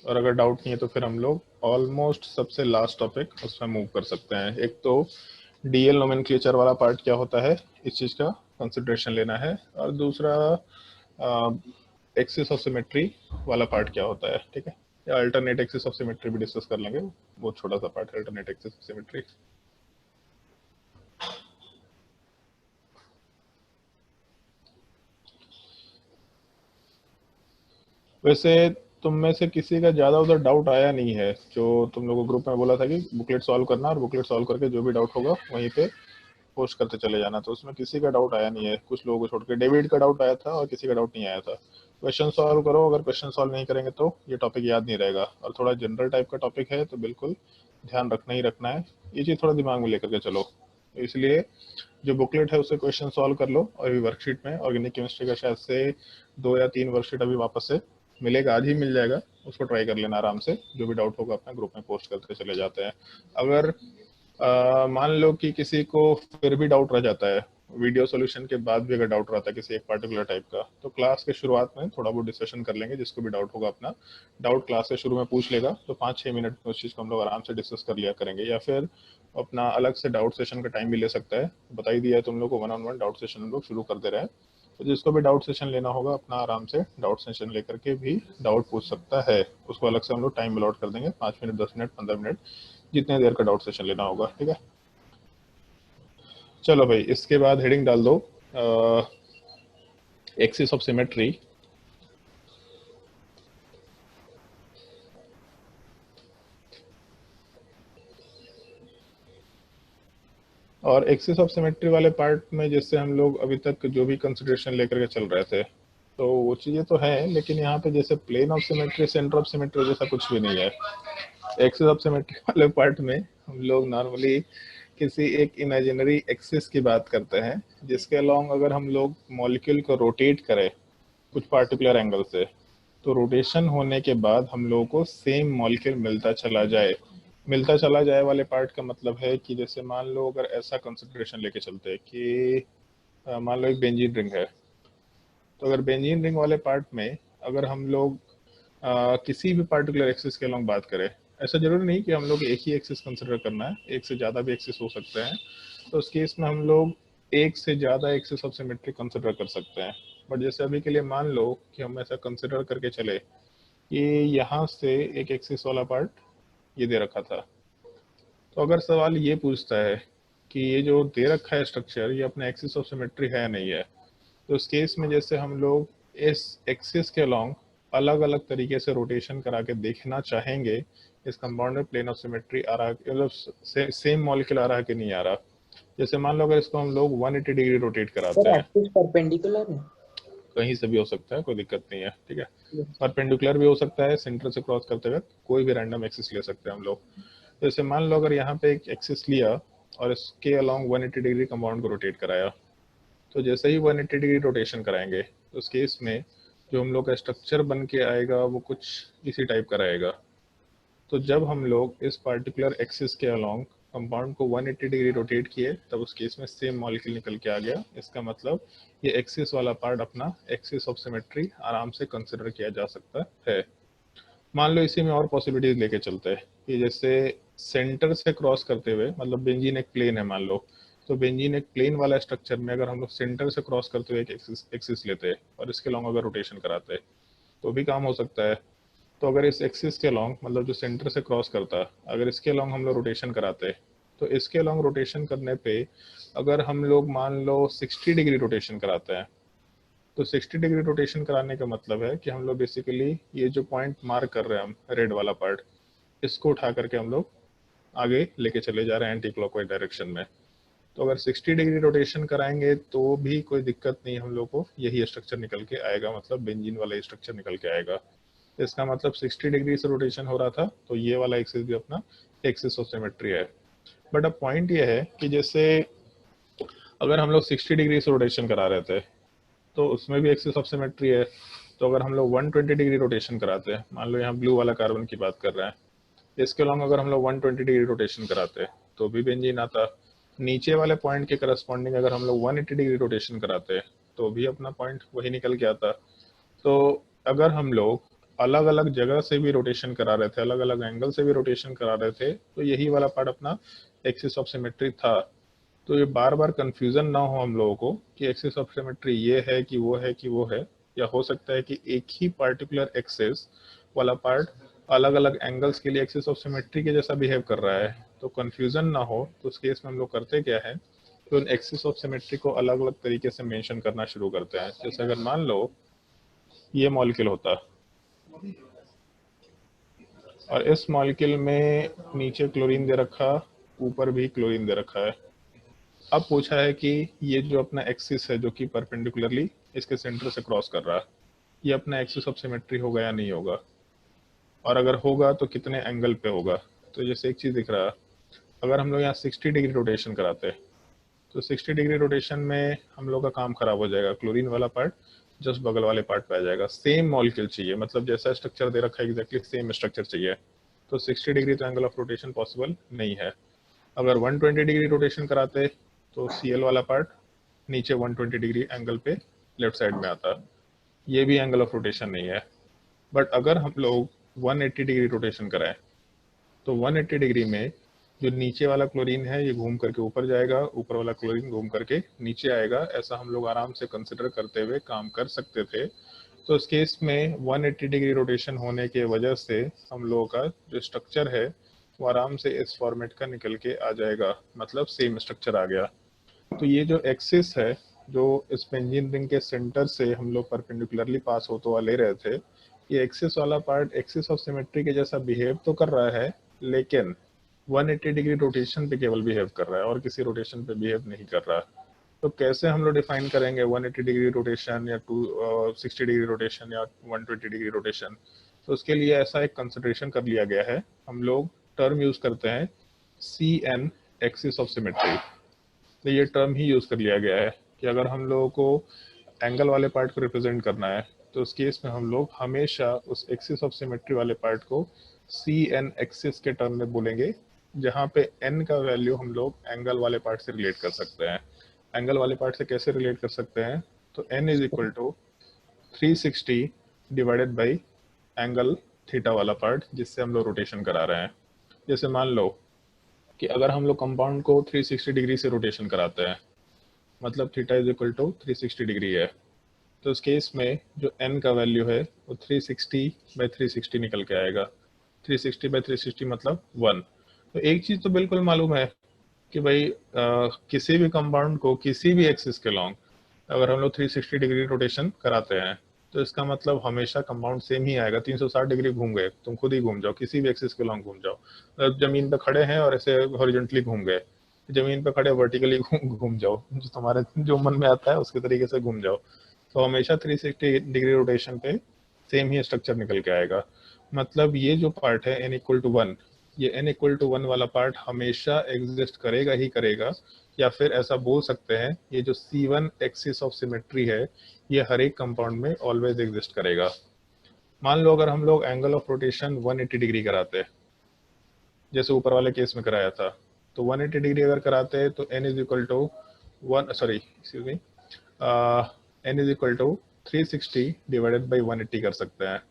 और अगर डाउट नहीं है तो फिर हम लोग ऑलमोस्ट सबसे लास्ट टॉपिक उसमें मूव कर सकते हैं। एक तो डीएल नोमेनक्लेचर वाला पार्ट क्या होता है, इस चीज का कंसिडरेशन लेना है, और दूसरा एक्सिस ऑफ सिमेट्री वाला पार्ट क्या होता है। ठीक है, या अल्टरनेट एक्सिस ऑफ सिमेट्री भी डिस्कस कर लेंगे, बहुत छोटा सा पार्ट है अल्टरनेट एक्सिस ऑफ सिमेट्री। वैसे तुम में से किसी का ज्यादा उधर डाउट आया नहीं है? जो तुम लोगों ग्रुप में बोला था कि बुकलेट सॉल्व करना, और बुकलेट सॉल्व करके जो भी डाउट होगा वहीं पे पोस्ट करते चले जाना, तो उसमें किसी का डाउट आया नहीं है। कुछ लोगों को छोड़ के डेविड का डाउट आया था और किसी का डाउट नहीं आया था। क्वेश्चन सॉल्व करो, अगर क्वेश्चन सॉल्व नहीं करेंगे तो ये टॉपिक याद नहीं रहेगा। और थोड़ा जनरल टाइप का टॉपिक है तो बिल्कुल ध्यान रखना ही रखना है, ये चीज़ थोड़ा दिमाग में लेकर के चलो। इसलिए जो बुकलेट है उससे क्वेश्चन सॉल्व कर लो। और अभी वर्कशीट में ऑर्गेनिक केमिस्ट्री का शायद से 2 या 3 वर्कशीट अभी वापस से मिलेगा, आज ही मिल जाएगा, उसको ट्राई कर लेना आराम से। जो भी डाउट होगा अपना ग्रुप में पोस्ट करते चले जाते हैं। अगर मान लो कि किसी को फिर भी डाउट रह जाता है, वीडियो सॉल्यूशन के बाद भी अगर डाउट रहता है किसी एक पार्टिकुलर टाइप का, तो क्लास के शुरुआत में थोड़ा बहुत डिस्कशन कर लेंगे। जिसको भी डाउट होगा अपना डाउट क्लास के शुरू में पूछ लेगा, तो 5-6 मिनट में उस चीज़ को हम लोग आराम से डिस्कस कर लिया करेंगे। या फिर अपना अलग से डाउट सेशन का टाइम भी ले सकता है। बता ही दिया है तुम लोग को, 1-on-1 डाउट सेशन हम लोग शुरू कर दे रहे हैं। तो जिसको भी डाउट सेशन लेना होगा अपना आराम से डाउट सेशन लेकर के भी डाउट पूछ सकता है। उसको अलग से हम लोग टाइम अलॉट कर देंगे, 5 मिनट, 10 मिनट, 15 मिनट, जितने देर का डाउट सेशन लेना होगा। ठीक है, चलो भाई, इसके बाद हेडिंग डाल दो एक्सिस ऑफ सिमेट्री। और एक्सिस ऑफ सिमेट्री वाले पार्ट में जैसे हम लोग अभी तक जो भी कंसिडरेशन लेकर के चल रहे थे, तो वो चीज़ें तो हैं, लेकिन यहाँ पे जैसे plane of symmetry, centre of symmetry जैसा कुछ भी नहीं है। एक्सिस ऑफ सिमेट्री वाले पार्ट में हम लोग नॉर्मली किसी एक इमेजिनरी एक्सिस की बात करते हैं, जिसके अलोंग अगर हम लोग मॉलिक्यूल को रोटेट करें कुछ पार्टिकुलर एंगल से, तो रोटेशन होने के बाद हम लोगों को सेम मॉलिक्यूल मिलता चला जाए। मिलता चला जाए वाले पार्ट का मतलब है कि जैसे मान लो अगर ऐसा कंसिडरेशन लेके चलते हैं कि मान लो एक बेंजीन रिंग है, तो अगर बेंजीन रिंग वाले पार्ट में अगर हम लोग किसी भी पार्टिकुलर एक्सिस के अलोंग बात करें, ऐसा जरूरी नहीं कि हम लोग एक ही एक्सिस कंसिडर करना है, एक से ज़्यादा भी एक्सिस हो सकते हैं। तो उस केस में हम लोग एक से ज़्यादा एक्सिस ऑफ सिमेट्री कंसिडर कर सकते हैं। बट जैसे अभी के लिए मान लो कि हम ऐसा कंसिडर करके चले कि यहाँ से एक एक्सिस वाला पार्ट ये दे रखा था, तो अगर सवाल ये पूछता है कि ये जो दे रखा है स्ट्रक्चर ये अपना एक्सिस ऑफ सिमेट्री है नहीं है, तो इस केस में जैसे हम लोग इस एक्सिस के अलोंग अलग अलग तरीके से रोटेशन करा के देखना चाहेंगे इस कंपाउंडेड प्लेन ऑफ सिमेट्री आ रहा, मतलब सेम मॉलिक्यूल आ रहा कि नहीं आ रहा। जैसे मान लो अगर इसको हम लोग 180 डिग्री रोटेट कराते हैं, एक्सिस परपेंडिकुलर है, कहीं से भी हो सकता है, कोई दिक्कत नहीं है, ठीक है। परपेंडिकुलर भी हो सकता है, सेंटर से क्रॉस करते वक्त कोई भी रैंडम एक्सिस ले सकते हैं हम लोग। जैसे मान लो अगर यहाँ पे एक एक्सिस लिया और इसके अलोंग 180 डिग्री कंपाउंड को रोटेट कराया, तो जैसे ही 180 डिग्री रोटेशन कराएंगे तो उस केस में जो हम लोग का स्ट्रक्चर बन के आएगा वो कुछ इसी टाइप का रहेगा। तो जब हम लोग इस पार्टिकुलर एक्सिस के अलोंग कंपाउंड को 180 डिग्री रोटेट किए तब उस केस में सेम मॉलिक्यूल निकल के आ गया। इसका मतलब ये एक्सिस वाला पार्ट अपना एक्सिस ऑफ सिमेट्री आराम से कंसिडर किया जा सकता है। मान लो इसी में और पॉसिबिलिटीज लेके चलते हैं कि जैसे सेंटर से क्रॉस करते हुए, मतलब बेंजीन एक प्लेन है मान लो, तो बेंजीन एक प्लेन वाला स्ट्रक्चर में अगर हम लोग सेंटर से क्रॉस करते हुए एक एक्सिस लेते हैं और इसके लॉन्ग अगर रोटेशन कराते हैं तो भी काम हो सकता है। तो अगर इस एक्सिस के लॉन्ग, मतलब जो सेंटर से क्रॉस करता है, अगर इसके लॉन्ग हम लोग रोटेशन कराते हैं तो इसके लॉन्ग रोटेशन करने पे अगर हम लोग मान लो 60 डिग्री रोटेशन कराते हैं, तो 60 डिग्री रोटेशन कराने का मतलब है कि हम लोग बेसिकली ये जो पॉइंट मार्क कर रहे हैं हम रेड वाला पार्ट, इसको उठा करके हम लोग आगे लेके चले जा रहे हैं एंटी क्लॉकवाइज डायरेक्शन में। तो अगर 60 डिग्री रोटेशन कराएंगे तो भी कोई दिक्कत नहीं, हम लोग को यही स्ट्रक्चर निकल के आएगा, मतलब बेंजीन वाला स्ट्रक्चर निकल के आएगा। इसका मतलब 60 डिग्री से रोटेशन हो रहा था तो ये वाला एक्सिस भी अपना एक्सिस ऑफ सिमेट्री है। बट अब पॉइंट ये है कि जैसे अगर हम लोग 60 डिग्री से रोटेशन करा रहे थे तो उसमें भी एक्सिस ऑफ सिमेट्री है। तो अगर हम लोग 120 डिग्री रोटेशन कराते हैं, मान लो यहाँ ब्लू वाला कार्बन की बात कर रहे हैं, इसके लॉन्ग अगर हम लोग 120 डिग्री रोटेशन कराते हैं तो भी बेंजीन आता। नीचे वाले पॉइंट के करस्पॉन्डिंग अगर हम लोग 180 डिग्री रोटेशन कराते हैं तो भी अपना पॉइंट वही निकल के आता। तो अगर हम लोग अलग अलग जगह से भी रोटेशन करा रहे थे, अलग अलग एंगल से भी रोटेशन करा रहे थे, तो यही वाला पार्ट अपना एक्सिस ऑफ सिमेट्री था। तो ये बार बार कंफ्यूजन ना हो हम लोगों को कि एक्सिस ऑफ सिमेट्री ये है कि वो है कि वो है, या हो सकता है कि एक ही पार्टिकुलर एक्सिस वाला पार्ट अलग अलग एंगल्स के लिए एक्सिस ऑफ सिमेट्री के जैसा बिहेव कर रहा है। तो कंफ्यूजन ना हो तो उस केस में हम लोग करते क्या है कि उन एक्सिस ऑफ सिमेट्री को अलग अलग तरीके से मेंशन करना शुरू करते हैं। जैसे अगर मान लो ये मॉलिक्यूल होता और इस मॉलिक्यूल में नीचे क्लोरीन दे रखा, ऊपर भी क्लोरीन दे रखा है। अब पूछा है कि ये जो अपना एक्सिस है जो कि परपेंडिकुलरली इसके सेंटर से क्रॉस कर रहा है, ये अपना एक्सिस ऑफ सिमेट्री होगा या नहीं होगा, और अगर होगा तो कितने एंगल पे होगा। तो जैसे एक चीज दिख रहा है, अगर हम लोग यहाँ 60 डिग्री रोटेशन कराते हैं तो 60 डिग्री रोटेशन में हम लोग का काम खराब हो जाएगा, क्लोरीन वाला पार्ट जस्ट बगल वाले पार्ट पे आ जाएगा। सेम मॉलिक्यूल चाहिए, मतलब जैसा स्ट्रक्चर दे रखा है एग्जैक्टली सेम स्ट्रक्चर चाहिए, तो 60 डिग्री तो एंगल ऑफ रोटेशन पॉसिबल नहीं है। अगर 120 डिग्री रोटेशन कराते तो Cl वाला पार्ट नीचे 120 डिग्री एंगल पे लेफ्ट साइड में आता, ये भी एंगल ऑफ रोटेशन नहीं है। बट अगर हम लोग 180 डिग्री रोटेशन कराएं तो 180 डिग्री में जो नीचे वाला क्लोरीन है ये घूम करके ऊपर जाएगा, ऊपर वाला क्लोरीन घूम करके नीचे आएगा। ऐसा हम लोग आराम से कंसिडर करते हुए काम कर सकते थे। तो इस केस में 180 डिग्री रोटेशन होने के वजह से हम लोगों का जो स्ट्रक्चर है वो आराम से इस फॉर्मेट का निकल के आ जाएगा, मतलब सेम स्ट्रक्चर आ गया। तो ये जो एक्सिस है जो इस बेंजीन रिंग के सेंटर से हम लोग परपेंडिकुलरली पास होते हुआ ले रहे थे, ये एक्सिस वाला पार्ट एक्सिस ऑफ सिमेट्री के जैसा बिहेव तो कर रहा है, लेकिन 180 डिग्री रोटेशन पे केवल बिहेव कर रहा है और किसी रोटेशन पे बिहेव नहीं कर रहा। तो कैसे हम लोग डिफाइन करेंगे 180 डिग्री रोटेशन या 60 डिग्री रोटेशन या 120 डिग्री रोटेशन? तो उसके लिए ऐसा एक कंसिडरेशन कर लिया गया है, हम लोग टर्म यूज करते हैं CN एक्सिस ऑफ सिमेट्री। तो ये टर्म ही यूज कर लिया गया है कि अगर हम लोगों को एंगल वाले पार्ट को रिप्रेजेंट करना है तो उस केस में हम लोग हमेशा उस एक्सिस ऑफ सिमेट्री वाले पार्ट को CN एक्सिस के टर्म में बोलेंगे, जहाँ पे n का वैल्यू हम लोग एंगल वाले पार्ट से रिलेट कर सकते हैं। एंगल वाले पार्ट से कैसे रिलेट कर सकते हैं? तो n is equal to 360 divided by angle theta वाला पार्ट जिससे हम लोग रोटेशन करा रहे हैं। जैसे मान लो कि अगर हम लोग कंपाउंड को 360 डिग्री से रोटेशन कराते हैं, मतलब theta is equal to 360 degree है, तो इस केस में जो n का वैल्यू है वो 360/360 निकल के आएगा। 360/360 मतलब 1। तो एक चीज़ तो बिल्कुल मालूम है कि भाई किसी भी कंपाउंड को किसी भी एक्सिस के लॉन्ग अगर हम लोग 360 डिग्री रोटेशन कराते हैं तो इसका मतलब हमेशा कंपाउंड सेम ही आएगा। 360 डिग्री घूम गए, तुम खुद ही घूम जाओ, किसी भी एक्सिस के लॉन्ग घूम जाओ। जमीन पे खड़े हैं और ऐसे हॉरिजॉन्टली घूम गए, जमीन पे खड़े वर्टिकली घूम जाओ, जो तुम्हारे जो मन में आता है उसके तरीके से घूम जाओ, तो हमेशा 360 डिग्री रोटेशन पे सेम ही स्ट्रक्चर निकल के आएगा। मतलब ये जो पार्ट है n=1, ये n=1 वाला पार्ट हमेशा एग्जिस्ट करेगा ही करेगा, या फिर ऐसा बोल सकते हैं ये जो C1 एक्सिस ऑफ सिमेट्री है ये हर एक कंपाउंड में ऑलवेज एग्जिस्ट करेगा। मान लो अगर हम लोग एंगल ऑफ रोटेशन 180 डिग्री कराते हैं जैसे ऊपर वाले केस में कराया था, तो 180 डिग्री अगर कराते हैं तो n=360 डिवाइडेड बाई 180 कर सकते हैं।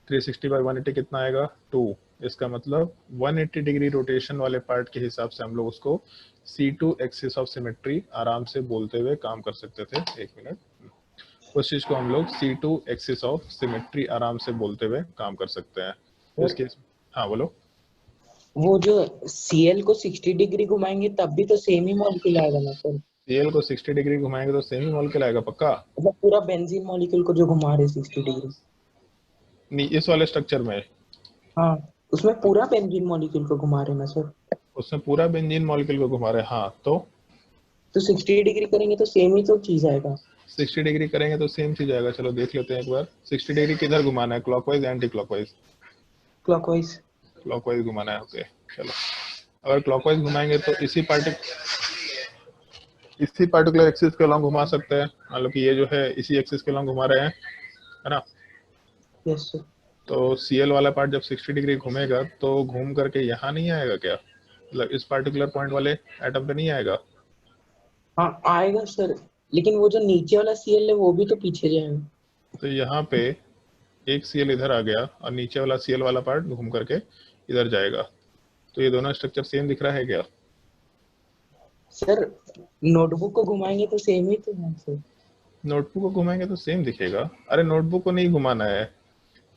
360/180 कितना आएगा 2। इसका मतलब 180 डिग्री रोटेशन वाले पार्ट के हिसाब से हम लोग उसको C2 एक्सिस ऑफ सिमेट्री आराम से बोलते हुए काम कर सकते थे। एक मिनट, उस चीज को हम लोग C2 एक्सिस ऑफ सिमेट्री आराम से बोलते हुए काम कर सकते हैं। इसके हाँ बोलो। वो जो Cl को 60 डिग्री घुमाएंगे तब भी तो सेम ही मॉलिक्यूल आएगा ना सर? Cl को 60 डिग्री घुमाएंगे तो सेम ही मॉलिक्यूल आएगा पक्का? मतलब पूरा बेंजीन मॉलिक्यूल को जो घुमा रहे 60 डिग्री? नहीं, इस वाले स्ट्रक्चर में हाँ, उसमें पूरा बेंजीन मॉलिक्यूल को घुमा रहे हैं ना सर? उसमें पूरा बेंजीन मॉलिक्यूल को घुमा रहे हैं। हाँ तो 60 डिग्री करेंगे तो सेम ही तो चीज आएगा। 60 डिग्री करेंगे तो सेम चीज आएगा। चलो देख लेते हैं एक बार। 60 डिग्री किधर घुमाना है, clockwise anti clockwise? Clockwise. Clockwise घुमाना है। ओके चलो, अगर क्लॉकवाइज घुमाएंगे तो इसी पार्टिकुलर एक्सिस के लॉन्ग घुमा सकते हैं। मान लो कि ये जो है इसी एक्सिस के लॉन्ग घुमा रहे हैं, है ना? Yes sir. तो Cl वाला पार्ट जब 60 डिग्री घूमेगा तो घूम करके यहाँ नहीं आएगा क्या? मतलब इस पार्टिकुलर पॉइंट वाले एटम पे नहीं आएगा? हाँ आएगा सर, लेकिन वो जो नीचे वाला Cl है वो भी तो पीछे जाएगा। तो यहाँ पे एक Cl इधर आ गया और नीचे वाला Cl वाला पार्ट घूम करके इधर जाएगा, तो ये दोनों स्ट्रक्चर सेम दिख रहा है क्या? सर नोटबुक को घुमाएंगे तो सेम ही तो है सर। नोटबुक को घुमाएंगे तो सेम दिखेगा? अरे नोटबुक को नहीं घुमाना है।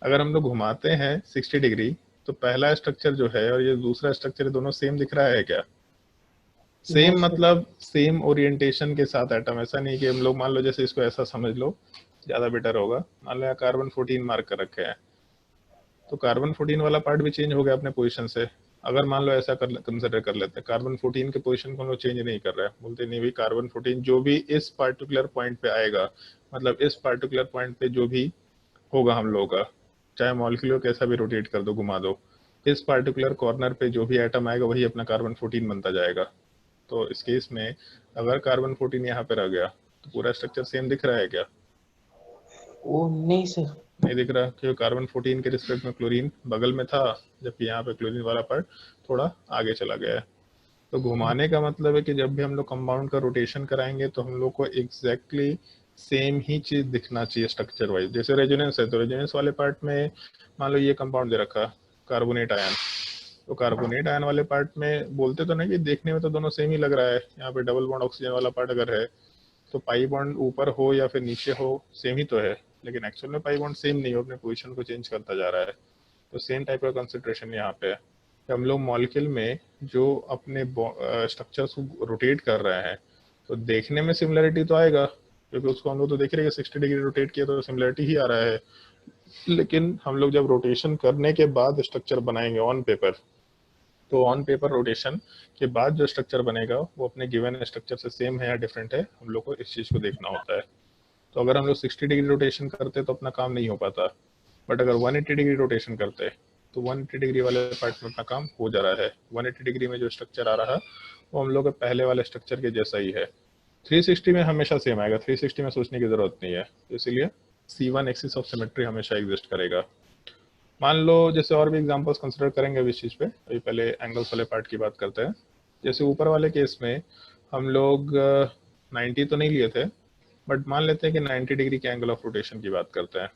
अगर हम लोग घुमाते हैं 60 डिग्री तो पहला स्ट्रक्चर जो है और ये दूसरा स्ट्रक्चर दोनों सेम दिख रहा है क्या? सेम मतलब सेम ओरिएंटेशन के साथ एटम। ऐसा नहीं कि हम लोग मान लो जैसे इसको ऐसा समझ लो, ज्यादा बेटर होगा। मान लो यहाँ कार्बन 14 मार्क कर रखे हैं, तो कार्बन 14 वाला पार्ट भी चेंज हो गया अपने पोजीशन से। अगर मान लो ऐसा कंसिडर कर लेते हैं, कार्बन 14 के पोजीशन को हम लोग चेंज नहीं कर रहे हैं, बोलते नहीं भाई कार्बन 14 जो भी इस पार्टिकुलर पॉइंट पे आएगा, मतलब इस पार्टिकुलर पॉइंट पे जो भी होगा हम लोगों का, चाहे मॉलिक्यूल को कैसा भी रोटेट कर दो, घुमा दो, इस पार्टिकुलर कॉर्नर पे जो भी एटम आएगा वही अपना कार्बन 14 बनता जाएगा। तो इस केस में अगर कार्बन 14 यहाँ पे रह गया तो पूरा स्ट्रक्चर सेम दिख रहा है क्या? ओ नहीं सर, नहीं दिख रहा, क्योंकि कार्बन 14 के रिस्पेक्ट में क्लोरीन बगल में था, जबकि यहाँ पे क्लोरीन वाला पार्ट थोड़ा आगे चला गया है। तो घुमाने का मतलब है कि जब भी हम लोग कंपाउंड का रोटेशन कराएंगे तो हम लोग को एग्जैक्टली सेम ही चीज दिखना चाहिए स्ट्रक्चर वाइज। जैसे रेजोनेंस है तो रेजोनेंस वाले पार्ट में मान लो ये कंपाउंड दे रखा कार्बोनेट आयन, तो कार्बोनेट आयन वाले पार्ट में बोलते तो नहीं कि देखने में तो दोनों सेम ही लग रहा है। यहाँ पे डबल बॉन्ड ऑक्सीजन वाला पार्ट अगर है तो पाई बॉन्ड ऊपर हो या फिर नीचे हो सेम ही तो है, लेकिन एक्चुअल में पाई बॉन्ड सेम नहीं हो, अपने पोजीशन को चेंज करता जा रहा है। तो सेम टाइप का कंसिडरेशन यहाँ पे है। हम लोग मॉलिक्यूल में जो अपने स्ट्रक्चर्स को रोटेट कर रहे हैं तो देखने में सिमिलरिटी तो आएगा, क्योंकि उसको हम लोग तो देख रहे हैं 60 डिग्री रोटेट किया तो सिमिलरिटी ही आ रहा है। लेकिन हम लोग जब रोटेशन करने के बाद स्ट्रक्चर बनाएंगे ऑन पेपर, तो ऑन पेपर रोटेशन के बाद जो स्ट्रक्चर बनेगा वो अपने गिवन स्ट्रक्चर से सेम है या डिफरेंट है, हम लोग को इस चीज को देखना होता है। तो अगर हम लोग 60 डिग्री रोटेशन करते तो अपना काम नहीं हो पाता, बट अगर 180 डिग्री रोटेशन करते तो 180 डिग्री वाले पार्ट में अपना काम हो जा रहा है। 180 डिग्री में जो स्ट्रक्चर आ रहा है वो हम लोग के पहले वाले स्ट्रक्चर के जैसा ही है। 360 में हमेशा सेम आएगा, 360 में सोचने की जरूरत नहीं है, इसीलिए C1 एक्सिस ऑफ सिमेट्री हमेशा एग्जिस्ट करेगा। मान लो जैसे और भी एग्जांपल्स कंसिडर करेंगे इस चीज़ पे, अभी पहले एंगल्स वाले पार्ट की बात करते हैं। जैसे ऊपर वाले केस में हम लोग 90 तो नहीं लिए थे, बट मान लेते हैं कि 90 डिग्री के एंगल ऑफ रोटेशन की बात करते हैं।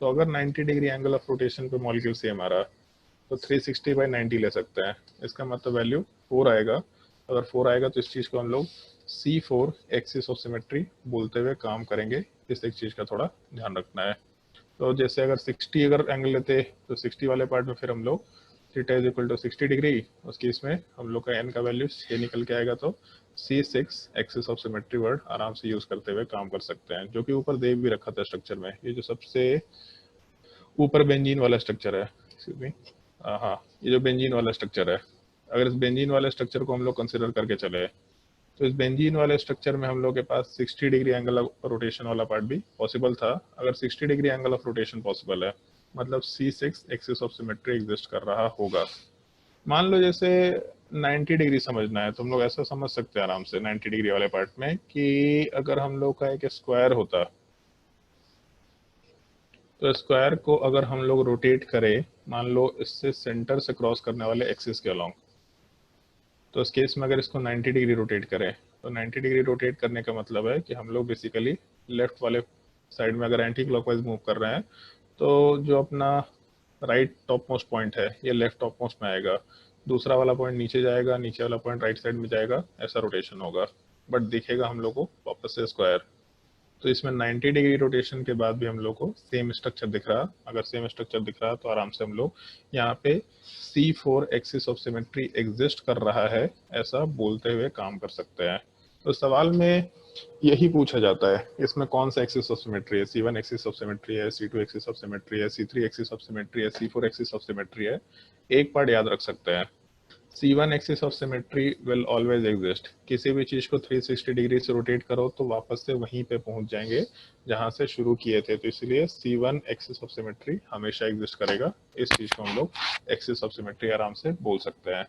तो अगर 90 डिग्री एंगल ऑफ रोटेशन पे मॉलिक्यूल सेम आ रहा तो 360/90 ले सकते हैं। इसका मतलब वैल्यू 4 आएगा। अगर 4 आएगा तो इस चीज़ को हम लोग C4 एक्सिस ऑफ सिमेट्री बोलते हुए काम करेंगे इस एक चीज़ का थोड़ा ध्यान रखना है। तो जैसे अगर 60 अगर एंगल लेते तो 60 वाले पार्ट में फिर हम लोग theta is equal to 60 degree, उस केस में हम लोग का एन का वैल्यू ये निकल के आएगा। तो C6 axis of symmetry word आराम से यूज करते हुए काम कर सकते हैं, जो कि ऊपर दे भी रखा था स्ट्रक्चर में। ये जो सबसे ऊपर बेंजीन वाला स्ट्रक्चर है, एक्सक्यूज मी, हाँ ये जो बेंजीन वाला स्ट्रक्चर है, अगर इस बेंजीन वाले स्ट्रक्चर को हम लोग कंसिडर करके चले तो इस बेंजीन वाले स्ट्रक्चर में हम लोग के पास 60 डिग्री एंगल ऑफ रोटेशन वाला पार्ट भी पॉसिबल था। अगर 60 degree angle of rotation possible है मतलब C6 axis of symmetry exist कर रहा होगा। मान लो जैसे 90 डिग्री समझना है तो हम लोग ऐसा समझ सकते हैं आराम से 90 डिग्री वाले पार्ट में कि अगर हम लोग का एक स्क्वायर होता तो स्क्वायर को अगर हम लोग रोटेट करें, मान लो इससे सेंटर से क्रॉस करने वाले एक्सिस के अलोंग, तो इस केस में अगर इसको 90 डिग्री रोटेट करें तो 90 डिग्री रोटेट करने का मतलब है कि हम लोग बेसिकली लेफ्ट वाले साइड में अगर एंटी क्लॉकवाइज मूव कर रहे हैं तो जो अपना राइट टॉप मोस्ट पॉइंट है ये लेफ्ट टॉप मोस्ट में आएगा, दूसरा वाला पॉइंट नीचे जाएगा, नीचे वाला पॉइंट राइट साइड में जाएगा, ऐसा रोटेशन होगा। बट दिखेगा हम लोग को वापस से स्क्वायर। तो इसमें 90 डिग्री रोटेशन के बाद भी हम लोग को सेम स्ट्रक्चर दिख रहा। अगर सेम स्ट्रक्चर दिख रहा तो आराम से हम लोग यहाँ पे C4 axis of symmetry exist कर रहा है ऐसा बोलते हुए काम कर सकते हैं। तो सवाल में यही पूछा जाता है इसमें कौन सा एक्सिस ऑफ सिमेट्री है, C1 एक्सिस ऑफ सिमेट्री है, C2 एक्सिस ऑफ सिमेट्री है, C3 एक्सिस ऑफ सिमेट्री है, C4 एक्सिस ऑफ सिमेट्री है। एक पार्ट याद रख सकते हैं, C1 axis of symmetry will always exist. किसी भी चीज को 360 डिग्री से रोटेट करो तो वापस से वहीं पे पहुंच जाएंगे जहां से शुरू किए थे। तो इसलिए C1 एक्सिस ऑफ सिमेट्री हमेशा एग्जिस्ट करेगा। इस चीज को हम लोग एक्सिस ऑफ सिमेट्री आराम से बोल सकते हैं।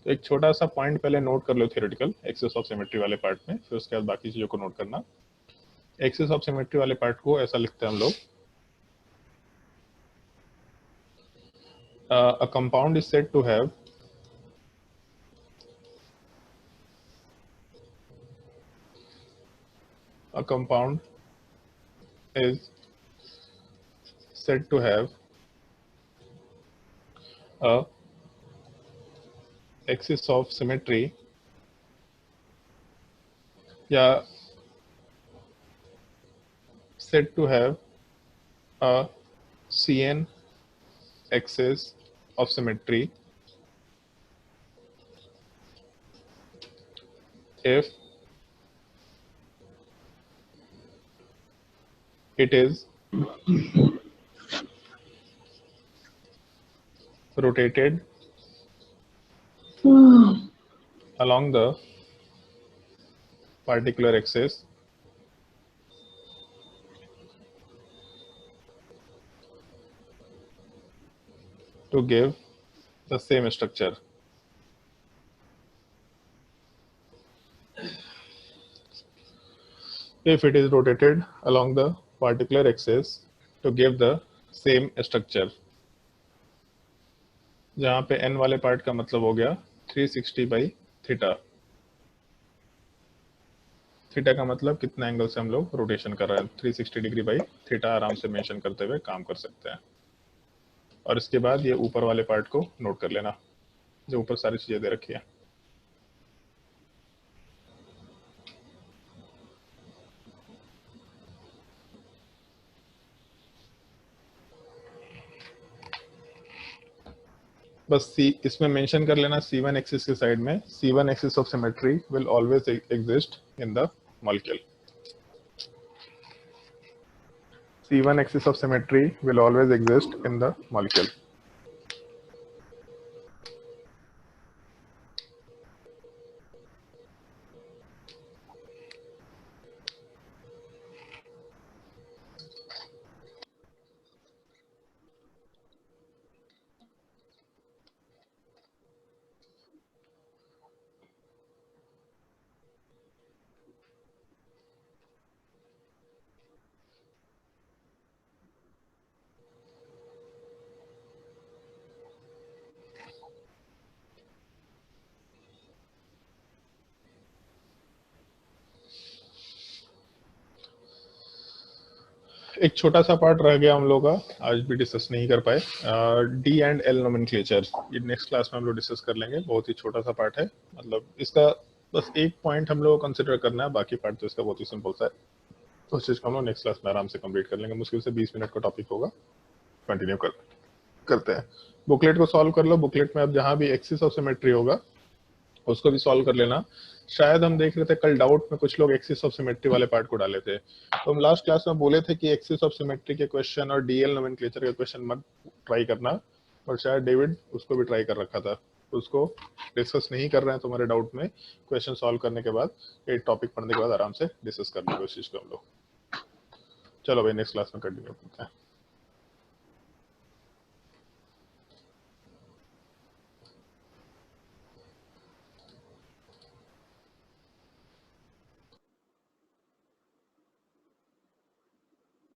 तो एक छोटा सा पॉइंट पहले नोट कर लो थ्योरेटिकल एक्सिस ऑफ सिमेट्री वाले पार्ट में, फिर उसके बाद बाकी चीजों को नोट करना। एक्सिस ऑफ सिमेट्री वाले पार्ट को ऐसा लिखते हैं हम लोग, a compound is said to have a compound is said to have a axis of symmetry या said to have a CN axis of symmetry if it is rotated along the particular axis to give the same structure. If it is rotated along the particular axis to give the same structure, जहाँ पे n वाले part का मतलब हो गया 360 by theta. Theta का मतलब कितना एंगल से हम लोग रोटेशन कर रहे हैं, 360 डिग्री बाई थीटा आराम से मेंशन करते हुए काम कर सकते हैं। और इसके बाद ये ऊपर वाले पार्ट को नोट कर लेना, जो ऊपर सारी चीजें दे रखी है। बस इसमें मेंशन कर लेना C1 एक्सिस के साइड में C1 axis of symmetry will always exist in the molecule. C1 axis of symmetry will always exist in the molecule. एक छोटा सा पार्ट रह गया हम लोग का, आज भी डिस्कस नहीं कर पाए, डी एंड एल नोमेनक्लेचर। ये नेक्स्ट क्लास में हम लोग डिस्कस कर लेंगे। बहुत ही छोटा सा पार्ट है, मतलब इसका बस एक पॉइंट हम लोग को कंसिडर करना है, बाकी पार्ट तो इसका बहुत ही सिंपल सा है। उस चीज को हम लोग नेक्स्ट क्लास में आराम से कंप्लीट कर लेंगे। मुश्किल से 20 मिनट का टॉपिक होगा, कंटिन्यू करते हैं। बुकलेट को सॉल्व कर लो। बुकलेट में अब जहां भी एक्सिस ऑफ सिमेट्री होगा उसको भी सॉल्व कर लेना। शायद हम देख रहे थे कल डाउट में कुछ लोग एक्सिस ऑफ सिमेट्री वाले पार्ट को डाले थे, तो हम लास्ट क्लास में बोले थे कि एक्सिस ऑफ सिमेट्री के क्वेश्चन और डीएल नोमेनक्लेचर के क्वेश्चन मत ट्राई करना, और शायद डेविड उसको भी ट्राई कर रखा था, तो उसको डिस्कस नहीं कर रहे हैं तुम्हारे डाउट में। क्वेश्चन सॉल्व करने के बाद, एक टॉपिक पढ़ने के बाद आराम से डिस्कस करने की कोशिश कर लो। चलो भाई नेक्स्ट क्लास में कंटिन्यू करते हैं।